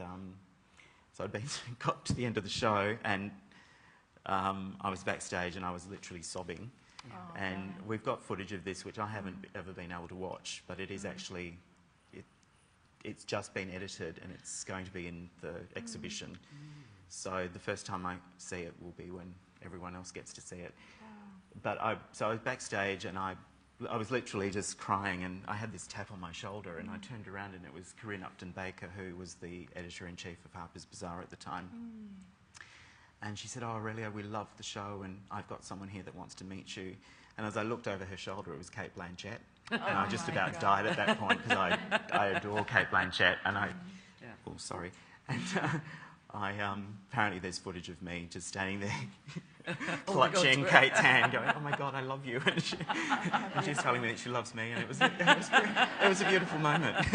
so I'd got to the end of the show, and I was backstage, and I was literally sobbing. Oh, And right. we've got footage of this, which I haven't ever been able to watch, but it is actually, it's just been edited, and it's going to be in the exhibition. So the first time I see it will be when everyone else gets to see it. But so I was backstage, and I was literally just crying, and I had this tap on my shoulder, and I turned around, and it was Corinne Upton-Baker, who was the editor-in-chief of Harper's Bazaar at the time. And she said, "Oh, Aurelio, we love the show, and I've got someone here that wants to meet you." And as I looked over her shoulder, it was Kate Blanchett. And I just my about God. died at that point, because I adore Kate Blanchett. And Yeah. oh, sorry. And apparently there's footage of me just standing there clutching Kate's hand, going, "Oh my God, I love you." And she's telling me that she loves me, and it was a beautiful moment.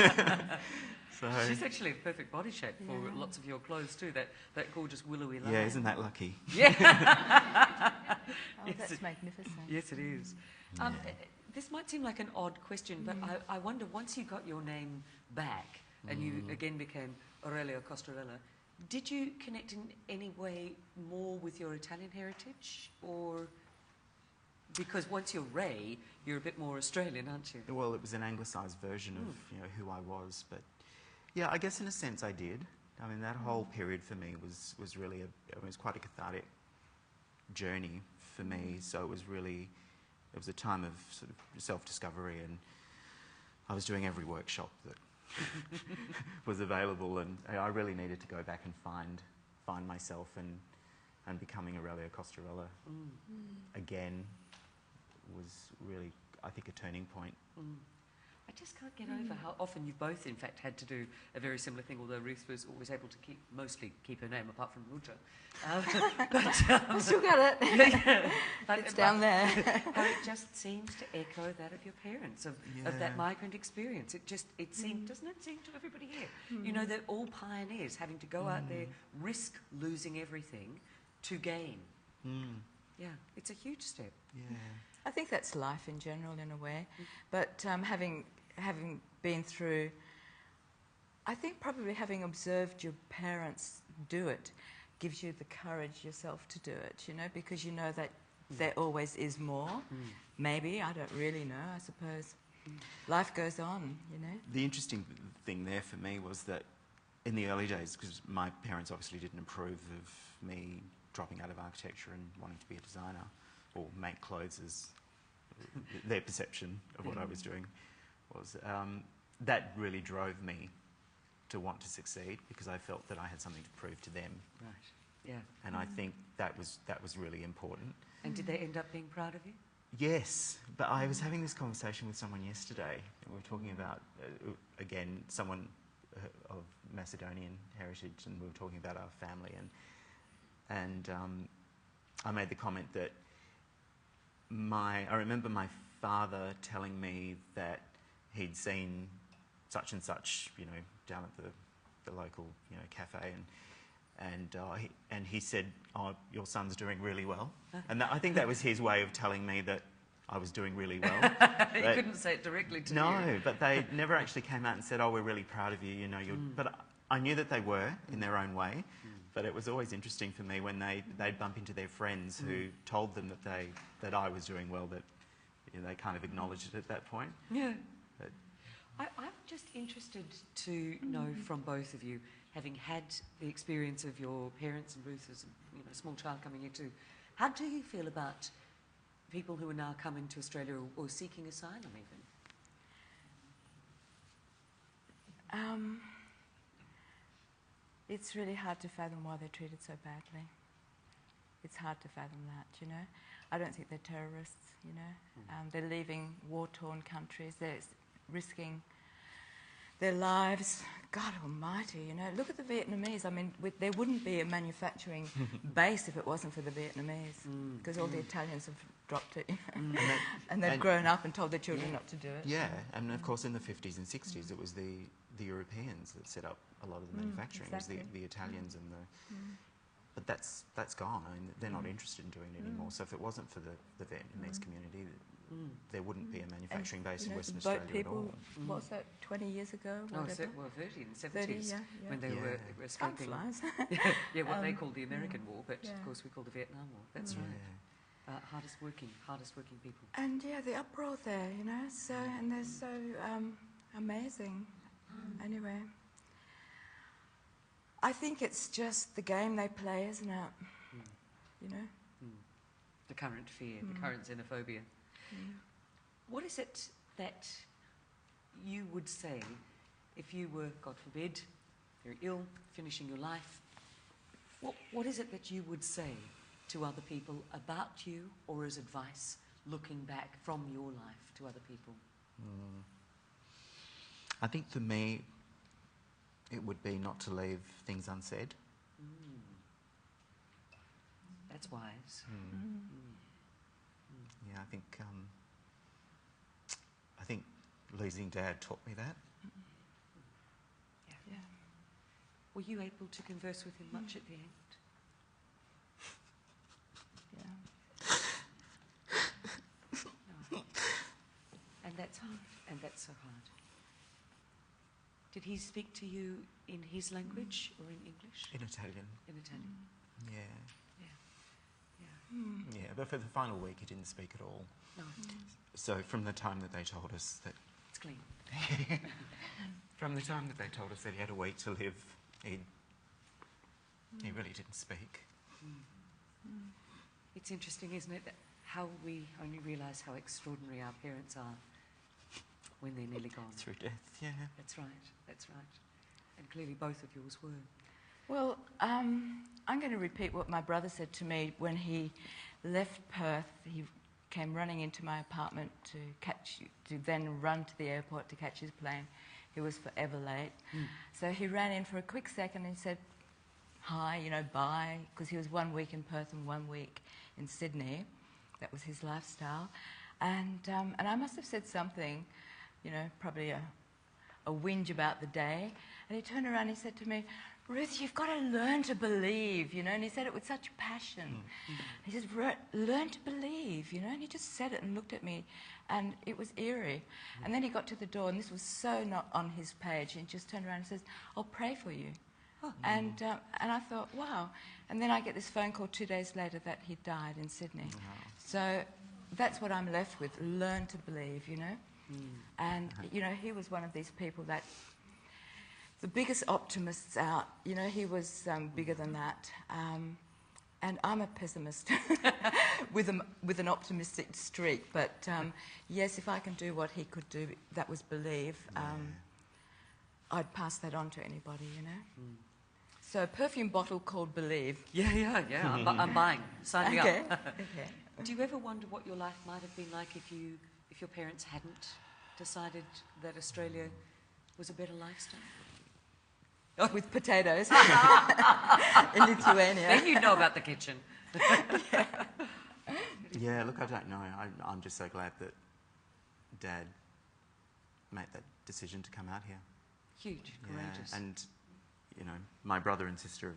So, She's actually the perfect body shape for lots of your clothes too, that gorgeous willowy line. yeah, isn't that lucky? Yeah. Oh, Yes, that's it- magnificent. Yes, it is. This might seem like an odd question, but I wonder, once you got your name back and you again became Aurelio Costarella, did you connect in any way more with your Italian heritage? Or because once you're Ray, you're a bit more Australian, aren't you? Well, it was an anglicised version of, you know, who I was, but yeah, I guess in a sense I did. I mean, that whole period for me was really it was quite a cathartic journey for me. So it was a time of sort of self-discovery, and I was doing every workshop that was available, and I really needed to go back and find myself, and becoming Aurelio Costarella again was really, I think, a turning point. I just can't get over how often you've both, in fact, had to do a very similar thing, although Ruth was always able to mostly keep her name, apart from Ruta. I still got it. It's down there. But it just seems to echo that of your parents, of that migrant experience. It seemed, doesn't it seem to everybody here? You know, they're all pioneers, having to go out there, risk losing everything to gain. Yeah, it's a huge step. Yeah. I think that's life in general, in a way. But having been through, I think probably having observed your parents do it gives you the courage yourself to do it, you know, because you know that there always is more. Maybe, I don't really know, I suppose. Life goes on, you know. The interesting thing there for me was that in the early days, because my parents obviously didn't approve of me dropping out of architecture and wanting to be a designer or make clothes, as their perception of what I was doing was, that really drove me to want to succeed, because I felt that I had something to prove to them. Right, yeah. And I think that was really important. And did they end up being proud of you? Yes, but I was having this conversation with someone yesterday, and we were talking about, again, someone of Macedonian heritage, and we were talking about our family, and I made the comment that I remember my father telling me that he'd seen such and such, you know, down at the local, you know, cafe, and he said, "Oh, your son's doing really well," and I think that was his way of telling me that I was doing really well. You couldn't say it directly to you. No, but they never actually came out and said, "Oh, we're really proud of you," you know. But I knew that they were in their own way. But it was always interesting for me when they'd bump into their friends who told them that I was doing well, that, you know, they kind of acknowledged it at that point. Yeah. But, I'm just interested to know from both of you having had the experience of your parents and Ruth as a small child coming here too, how do you feel about people who are now coming to Australia or seeking asylum even? It's really hard to fathom why they're treated so badly. It's hard to fathom that, I don't think they're terrorists, They're leaving war-torn countries. They're risking their lives. God almighty, Look at the Vietnamese. I mean, there wouldn't be a manufacturing base if it wasn't for the Vietnamese, because all the Italians have dropped it, and they've grown up and told their children not to do it. Yeah, and of course in the 50s and 60s it was the Europeans that set up a lot of the manufacturing. Exactly. It was the Italians and the... But that's gone. I mean, they're not interested in doing it anymore. So if it wasn't for the Vietnamese community, there wouldn't be a manufacturing base in Western Australia people, at all. What was that, 20 years ago? Oh, Whatever? well, 30 in the 70s, 30, when they were escaping. Time flies. What they called the American War, but of course we call the Vietnam War. That's right. Yeah. Hardest working people. And the uproar there, and they're so amazing. Anyway, I think it's just the game they play, isn't it? The current fear, the current xenophobia. What is it that you would say if you were, God forbid, very ill, finishing your life? What is it that you would say to other people about you, or as advice, looking back from your life to other people? I think for me, it would be not to leave things unsaid. That's wise. Yeah, I think losing Dad taught me that. Yeah. Were you able to converse with him much at the end? No. And that's hard. And that's so hard. Did he speak to you in his language or in English? In Italian. In Italian. Yeah. Yeah. Yeah, but for the final week he didn't speak at all. No. So from the time that they told us that... It's clean. From the time that they told us that he had a week to live, he really didn't speak. It's interesting, isn't it, how we only realise how extraordinary our parents are when they're nearly gone. Through death, yeah. That's right. And clearly both of yours were. Well, I'm going to repeat what my brother said to me when he left Perth. He came running into my apartment to then run to the airport to catch his plane. He was forever late. So he ran in for a quick second and said, hi, bye, because he was 1 week in Perth and 1 week in Sydney. That was his lifestyle. And I must have said something, probably a whinge about the day. And he turned around and he said to me, Ruth, you've got to learn to believe, and he said it with such passion. He says, learn to believe, and he just said it and looked at me, and it was eerie. And then he got to the door, and this was so not on his page, and he just turned around and says, I'll pray for you. And I thought, wow. And then I get this phone call 2 days later that he died in Sydney. So that's what I'm left with, learn to believe, And, he was one of these people that, the biggest optimists out, he was bigger than that. And I'm a pessimist with an optimistic streak. But yes, if I can do what he could do, that was believe, I'd pass that on to anybody, So a perfume bottle called Believe. Yeah. I'm buying. Sign me up. Okay. Do you ever wonder what your life might have been like if your parents hadn't decided that Australia was a better lifestyle? With potatoes in Lithuania. Then you'd know about the kitchen. Yeah, look, I don't know. I'm just so glad that Dad made that decision to come out here. Huge, courageous. Yeah, and, my brother and sister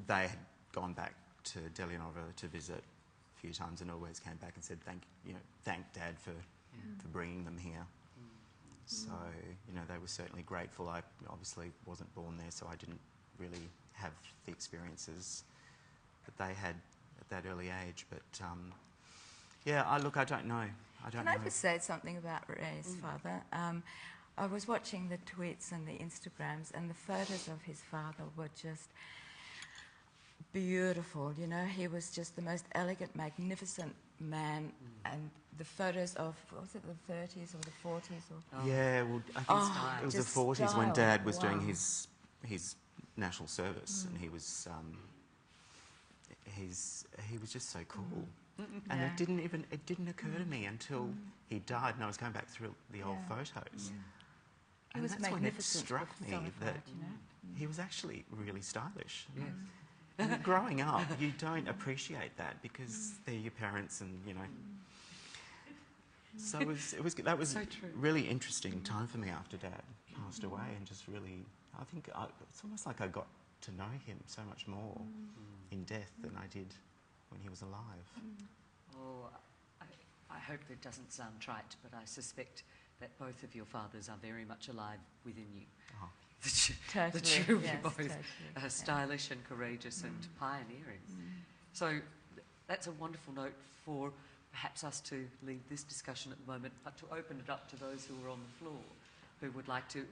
they had gone back to Delianova to visit a few times and always came back and said thank Dad for bringing them here. So, they were certainly grateful. I obviously wasn't born there, so I didn't really have the experiences that they had at that early age. But, I don't know. Can I just say something about Ray's father? I was watching the tweets and the Instagrams, and the photos of his father were just beautiful. You know, he was just the most elegant, magnificent man. And the photos of, was it the 30s or the 40s? Or Yeah, well, I think it was the 40s when Dad was doing his national service, and he was just so cool. And it didn't occur to me until he died, and I was going back through the old photos. He was that's when it struck me that he was actually really stylish. Yes. And growing up, you don't appreciate that because they're your parents, and you know. So that was So true. really interesting time for me after Dad passed away, and just really, I think it's almost like I got to know him so much more in death than I did when he was alive. Oh, I hope that doesn't sound trite, but I suspect that both of your fathers are very much alive within you. Oh. The two of you both totally, stylish and courageous and pioneering. So that's a wonderful note for perhaps us to leave this discussion at the moment, but to open it up to those who are on the floor who would like to.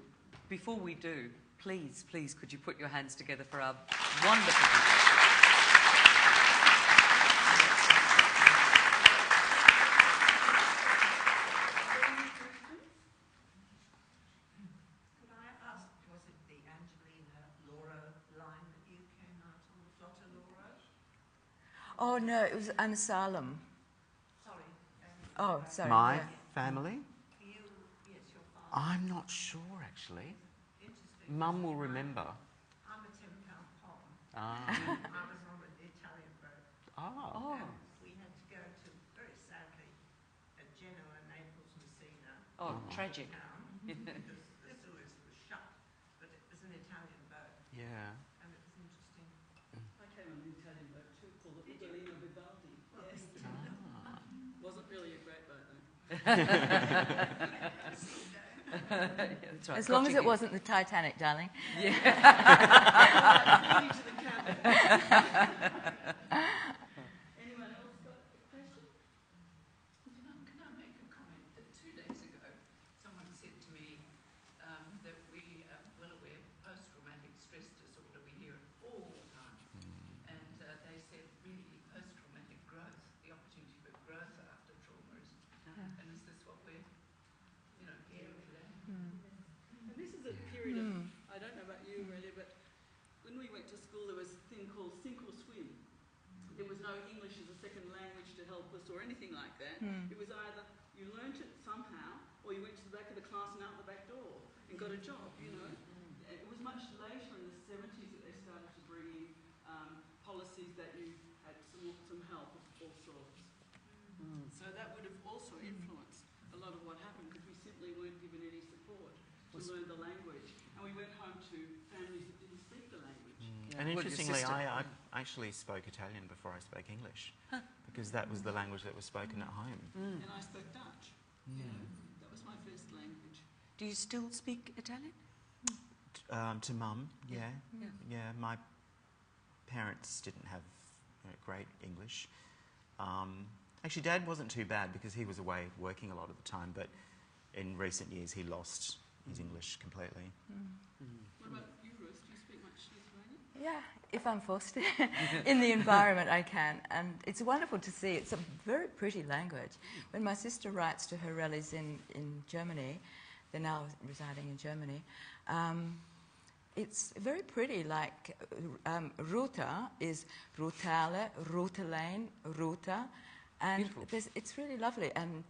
Before we do, please, could you put your hands together for our wonderful people? Oh no, it was Ansalem. Sorry. Oh, sorry. My family? You, yes, your father. I'm not sure actually. Interesting. Mum will remember. I'm a £10 pom. Ah. I was on an Italian boat. Oh. And we had to go to, very sadly, Genoa, Naples, Messina. Oh, tragic. Town, because the Suez was shut. But it was an Italian boat, Yeah. and it was interesting. I came on an Italian boat too, called the Udolino Vivaldi. Yes. Ah. Wasn't really a great boat though. Yeah, that's right. As long as Gotcha it wasn't the Titanic, darling. Leading to the cabin. Anyone else got a question? Can I make a comment that 2 days ago someone said to me that we are well aware post-traumatic stress disorder, we hear it all the time, and they said really post-traumatic growth, the opportunity for growth after trauma is, and is this what we're hearing today? And this is a period of, I don't know about you really, but when we went to school there was a thing called sink or swim. There was no English as a second language to help us or anything like that. It was either you learnt it somehow or you went to the back of the class and out the back door and got a job, you know. It was much later in the 70s that they started to bring in policies that you had some help of all sorts. So that would have also influenced a lot of what happened because we simply weren't given any support to learn the language. And we went home to families that didn't speak the language. And Well, your interestingly, sister- I actually spoke Italian before I spoke English, because that was the language that was spoken at home. And I spoke Dutch. You know, that was my first language. Do you still speak Italian? To Mum, yeah. Yeah. Yeah, my parents didn't have great English. Actually, Dad wasn't too bad because he was away working a lot of the time, but in recent years he lost his English completely. What about you, Ruth? Do you speak much Lithuanian? Yeah, if I'm forced to. In the environment I can. And it's wonderful to see. It's a very pretty language. When my sister writes to her relatives in Germany, they're now residing in Germany, it's very pretty. Like ruta is rutale, rutalane, ruta. And it's really lovely. And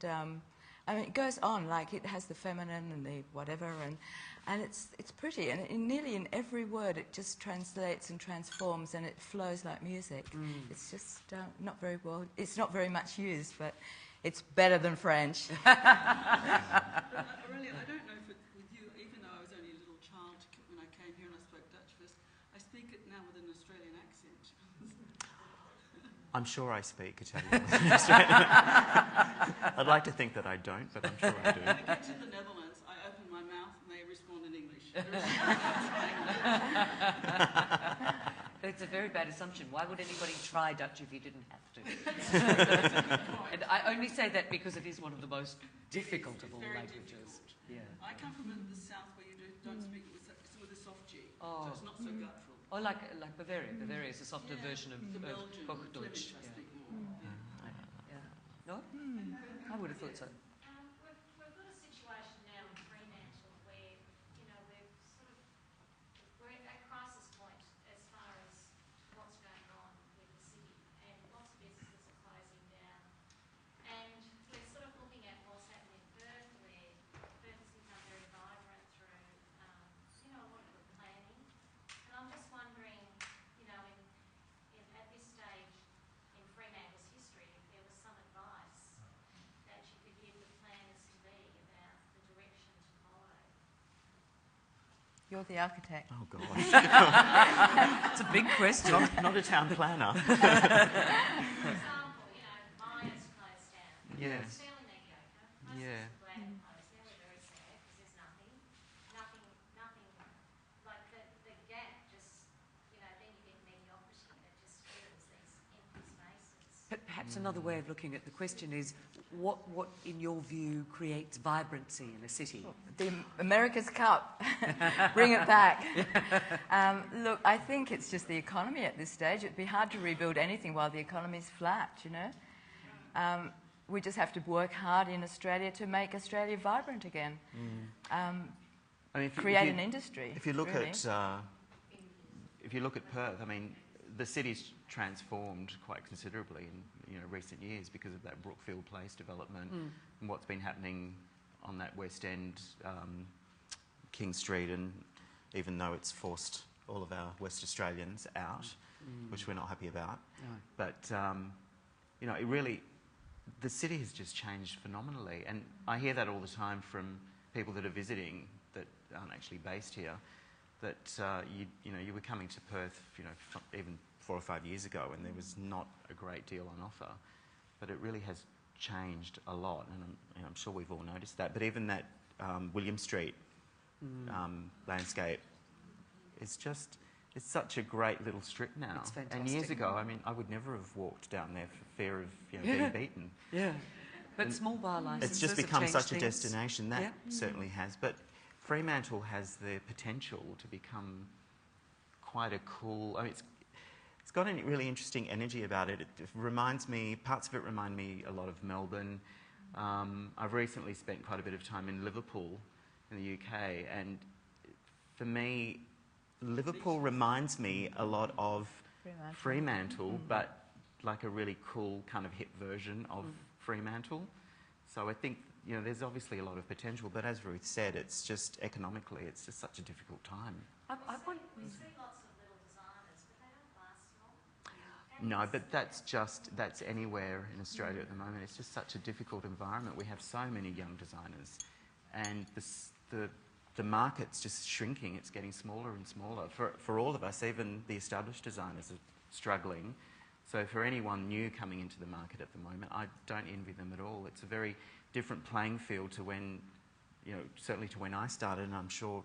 I mean, it goes on, like it has the feminine and the whatever, and it's pretty. And nearly in every word it just translates and transforms and it flows like music. It's just not very well, it's not very much used, but it's better than French. But Aurelia, I don't know if with you, even though I was only a little child when I came here and I spoke Dutch first, I speak it now with an Australian accent. I'm sure I speak Italian. I'd like to think that I don't, but I'm sure I do. When I get to the Netherlands, I open my mouth and they respond in English. It's a very bad assumption. Why would anybody try Dutch if you didn't have to? And I only say that because it is one of the most difficult of all languages. Yeah. I come from the south where you don't speak it with a soft G, Oh. so it's not so guttural. Oh, like Bavaria. Bavaria is a softer version of Belgium, Hochdeutsch. Flemish, I Yeah. speak more. Yeah. No? I would have thought so. We've got a situation now in Fremantle where, you know, we're at a crisis point as far as what's going on with the city, and lots of businesses are closing down. And we're sort of looking at what's happening in Perth, where Perth has become very vibrant through, you know, a lot of good planning. And I'm just wondering, you know, at this stage in Fremantle's history, if there was some advice that you could give the planners to be about the direction to follow. You're the architect. Oh, gosh. It's a big question. Not a town planner. For example, you know, Maya's closed down. Yeah. It's fairly mediocre. Most Yeah. of us were glad it closed down. We're very sad because there's nothing, like the gap just, you know, then you get mediocrity that just fills these empty spaces. Perhaps another way of looking at the question is, what in your view creates vibrancy in a city? The America's Cup. Bring it back. Look, I think it's just the economy at this stage. It'd be hard to rebuild anything while the economy's flat, you know. We just have to work hard in Australia to make Australia vibrant again. I mean, if Create you- an industry. If you look really. at Perth, I mean, the city's transformed quite considerably in recent years because of that Brookfield Place development and what's been happening on that West End, King Street, and even though it's forced all of our West Australians out, which we're not happy about. No. But you know, it really, the city has just changed phenomenally, and I hear that all the time from people that are visiting that aren't actually based here. That you were coming to Perth, even 4 or 5 years ago, and there was not a great deal on offer, but it really has changed a lot, and I'm sure we've all noticed that. But even that William Street landscape is it's such a great little strip now. It's fantastic. And years ago, I mean, I would never have walked down there for fear of being beaten. Yeah. But small bar licenses It's just have become changed such a things. destination. That Yeah. certainly has. But Fremantle has the potential to become quite a cool... I mean, it's got a really interesting energy about it. It reminds me... Parts of it remind me a lot of Melbourne. I've recently spent quite a bit of time in Liverpool in the UK, and for me, Liverpool reminds me a lot of Fremantle, but like a really cool kind of hip version of Fremantle. So I think, there's obviously a lot of potential, but as Ruth said, it's just economically, it's just such a difficult time. I want, We see lots of little designers, but they don't last long. No, but that's anywhere in Australia at the moment. It's just such a difficult environment. We have so many young designers, and the market's just shrinking. It's getting smaller and smaller. For all of us, even the established designers are struggling. So for anyone new coming into the market at the moment, I don't envy them at all. It's a very different playing field to when, certainly to when I started, and I'm sure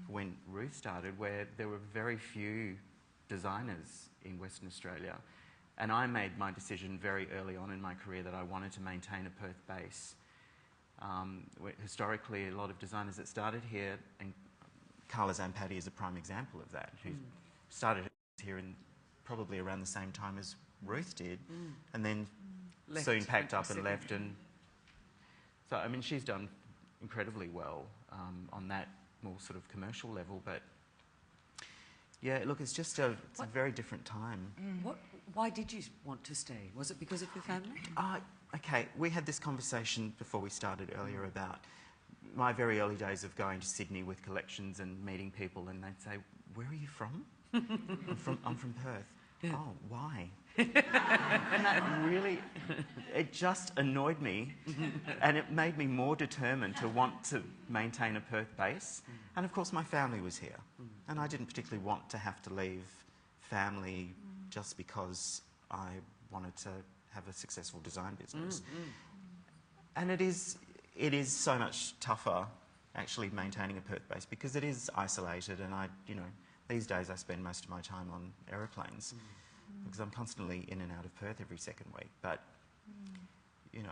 when Ruth started, where there were very few designers in Western Australia. And I made my decision very early on in my career that I wanted to maintain a Perth base. Historically, a lot of designers that started here, and Carla Zampatti is a prime example of that, who started here in probably around the same time as Ruth did, and then soon packed up and left. And so, I mean, she's done incredibly well on that more sort of commercial level. But yeah, look, it's just a very different time. why did you want to stay? Was it because of your family? Okay, we had this conversation before we started earlier about my very early days of going to Sydney with collections and meeting people, and they'd say, "Where are you from?" I'm from Perth. Yeah. Oh, why? And that really, it just annoyed me, and it made me more determined to want to maintain a Perth base. And of course my family was here, and I didn't particularly want to have to leave family just because I wanted to have a successful design business. And it is so much tougher actually maintaining a Perth base because it is isolated, and these days I spend most of my time on aeroplanes because I'm constantly in and out of Perth every second week. But you know,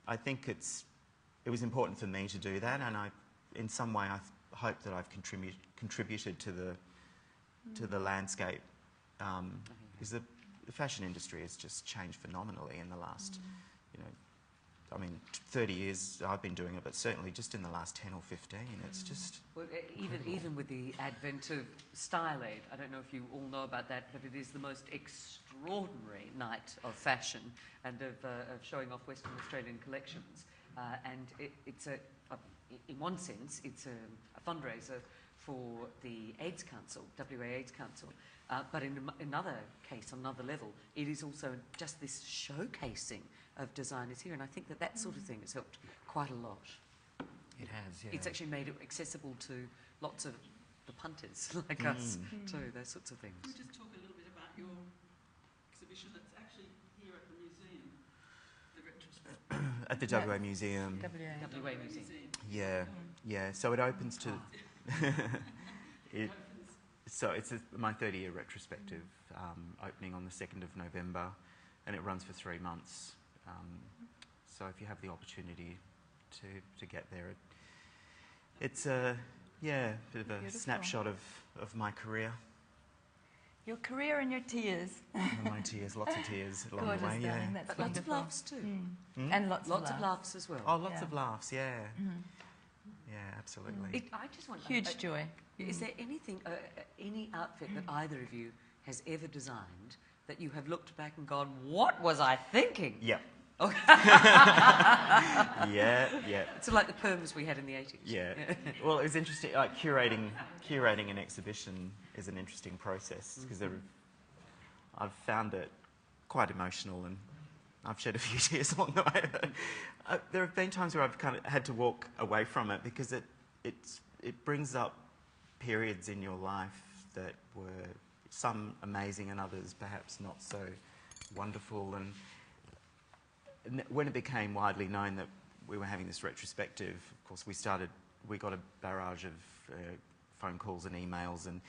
I think it was important for me to do that, and in some way I hope that I've contributed to the landscape. Because the fashion industry has just changed phenomenally in the last, you know, I mean, 30 years I've been doing it, but certainly just in the last 10 or 15, it's just... Well, even with the advent of Style Aid, I don't know if you all know about that, but it is the most extraordinary night of fashion and of showing off Western Australian collections. And it's in one sense, it's a fundraiser for the AIDS Council, WA AIDS Council. But in another case, on another level, it is also just this showcasing of designers here, and I think that sort of thing has helped quite a lot. It has, yeah. It's actually made it accessible to lots of the punters like us too, those sorts of things. Can we just talk a little bit about your exhibition that's actually here at the museum, the retrospective? At the WA Museum. WA Museum. Yeah, yeah. So it opens to... So it's my 30-year retrospective opening on the 2nd of November, and it runs for 3 months. So if you have the opportunity to get there, it's a bit of a Beautiful. snapshot of my career. Your career and your tears. My tears, lots of tears along Gorgeous, the way. darling, Yeah. that's But lots of wonderful. laughs too. And lots Lots of of laughs. laughs as well. Oh, lots Yeah. of laughs. Yeah. Yeah, absolutely. I just want Huge joy. Is there anything, any outfit that either of you has ever designed that you have looked back and gone, what was I thinking? Yeah. Okay. Yeah. It's like the perms we had in the 80s. Yeah. Well, it was interesting. Like curating an exhibition is an interesting process because I've found it quite emotional, and I've shed a few tears along the way. There have been times where I've kind of had to walk away from it because it brings up periods in your life that were some amazing and others perhaps not so wonderful. And when it became widely known that we were having this retrospective, of course we got a barrage of phone calls and emails, and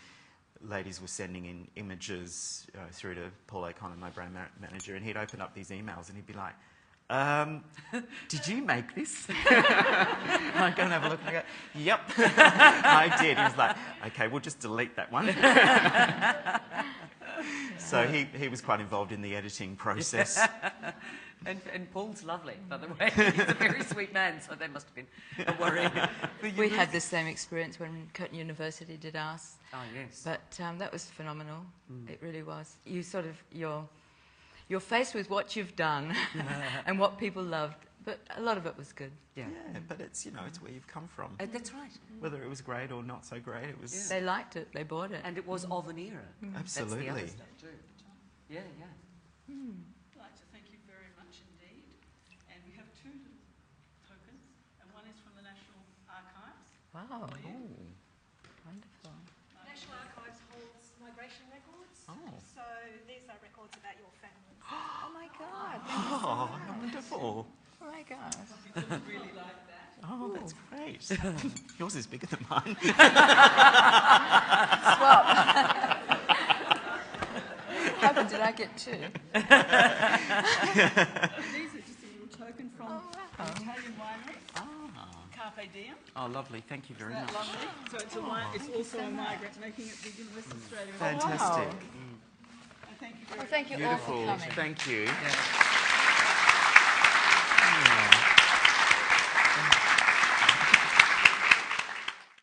ladies were sending in images through to Paul O'Connor, my brand manager, and he'd open up these emails and he'd be like, did you make this? I go and have a look and I go, yep, I did. He was like, okay, we'll just delete that one. So he was quite involved in the editing process. And Paul's lovely, by the way. He's a very sweet man, so that must have been a worry. We had the same experience when Curtin University did ours. Oh, yes. But that was phenomenal. It really was. You sort of, you're faced with what you've done and what people loved, but a lot of it was good. Yeah. Yeah, but it's where you've come from. That's right. Whether it was great or not so great, it was... They liked it, they bought it. And it was of an era. Absolutely. That's the other stuff too. Yeah. I'd like to thank you very much indeed. And we have 2 little tokens, and one is from the National Archives. Wow. For you. Wonderful. National Archives holds migration records. Oh. So these are records about your family. Oh my God. Oh, wonderful. Oh my gosh. People would really like that. Oh, that's great. Yours is bigger than mine. How did I get 2? And these are just a little token from an Italian winery, Carpe Diem. Oh, lovely. Thank you very Isn't much. that lovely? So it's a wine. It's also a migrant, making it big in West Australia. Fantastic. And thank you very Well, thank you all for Beautiful. coming. Thank you. Yeah.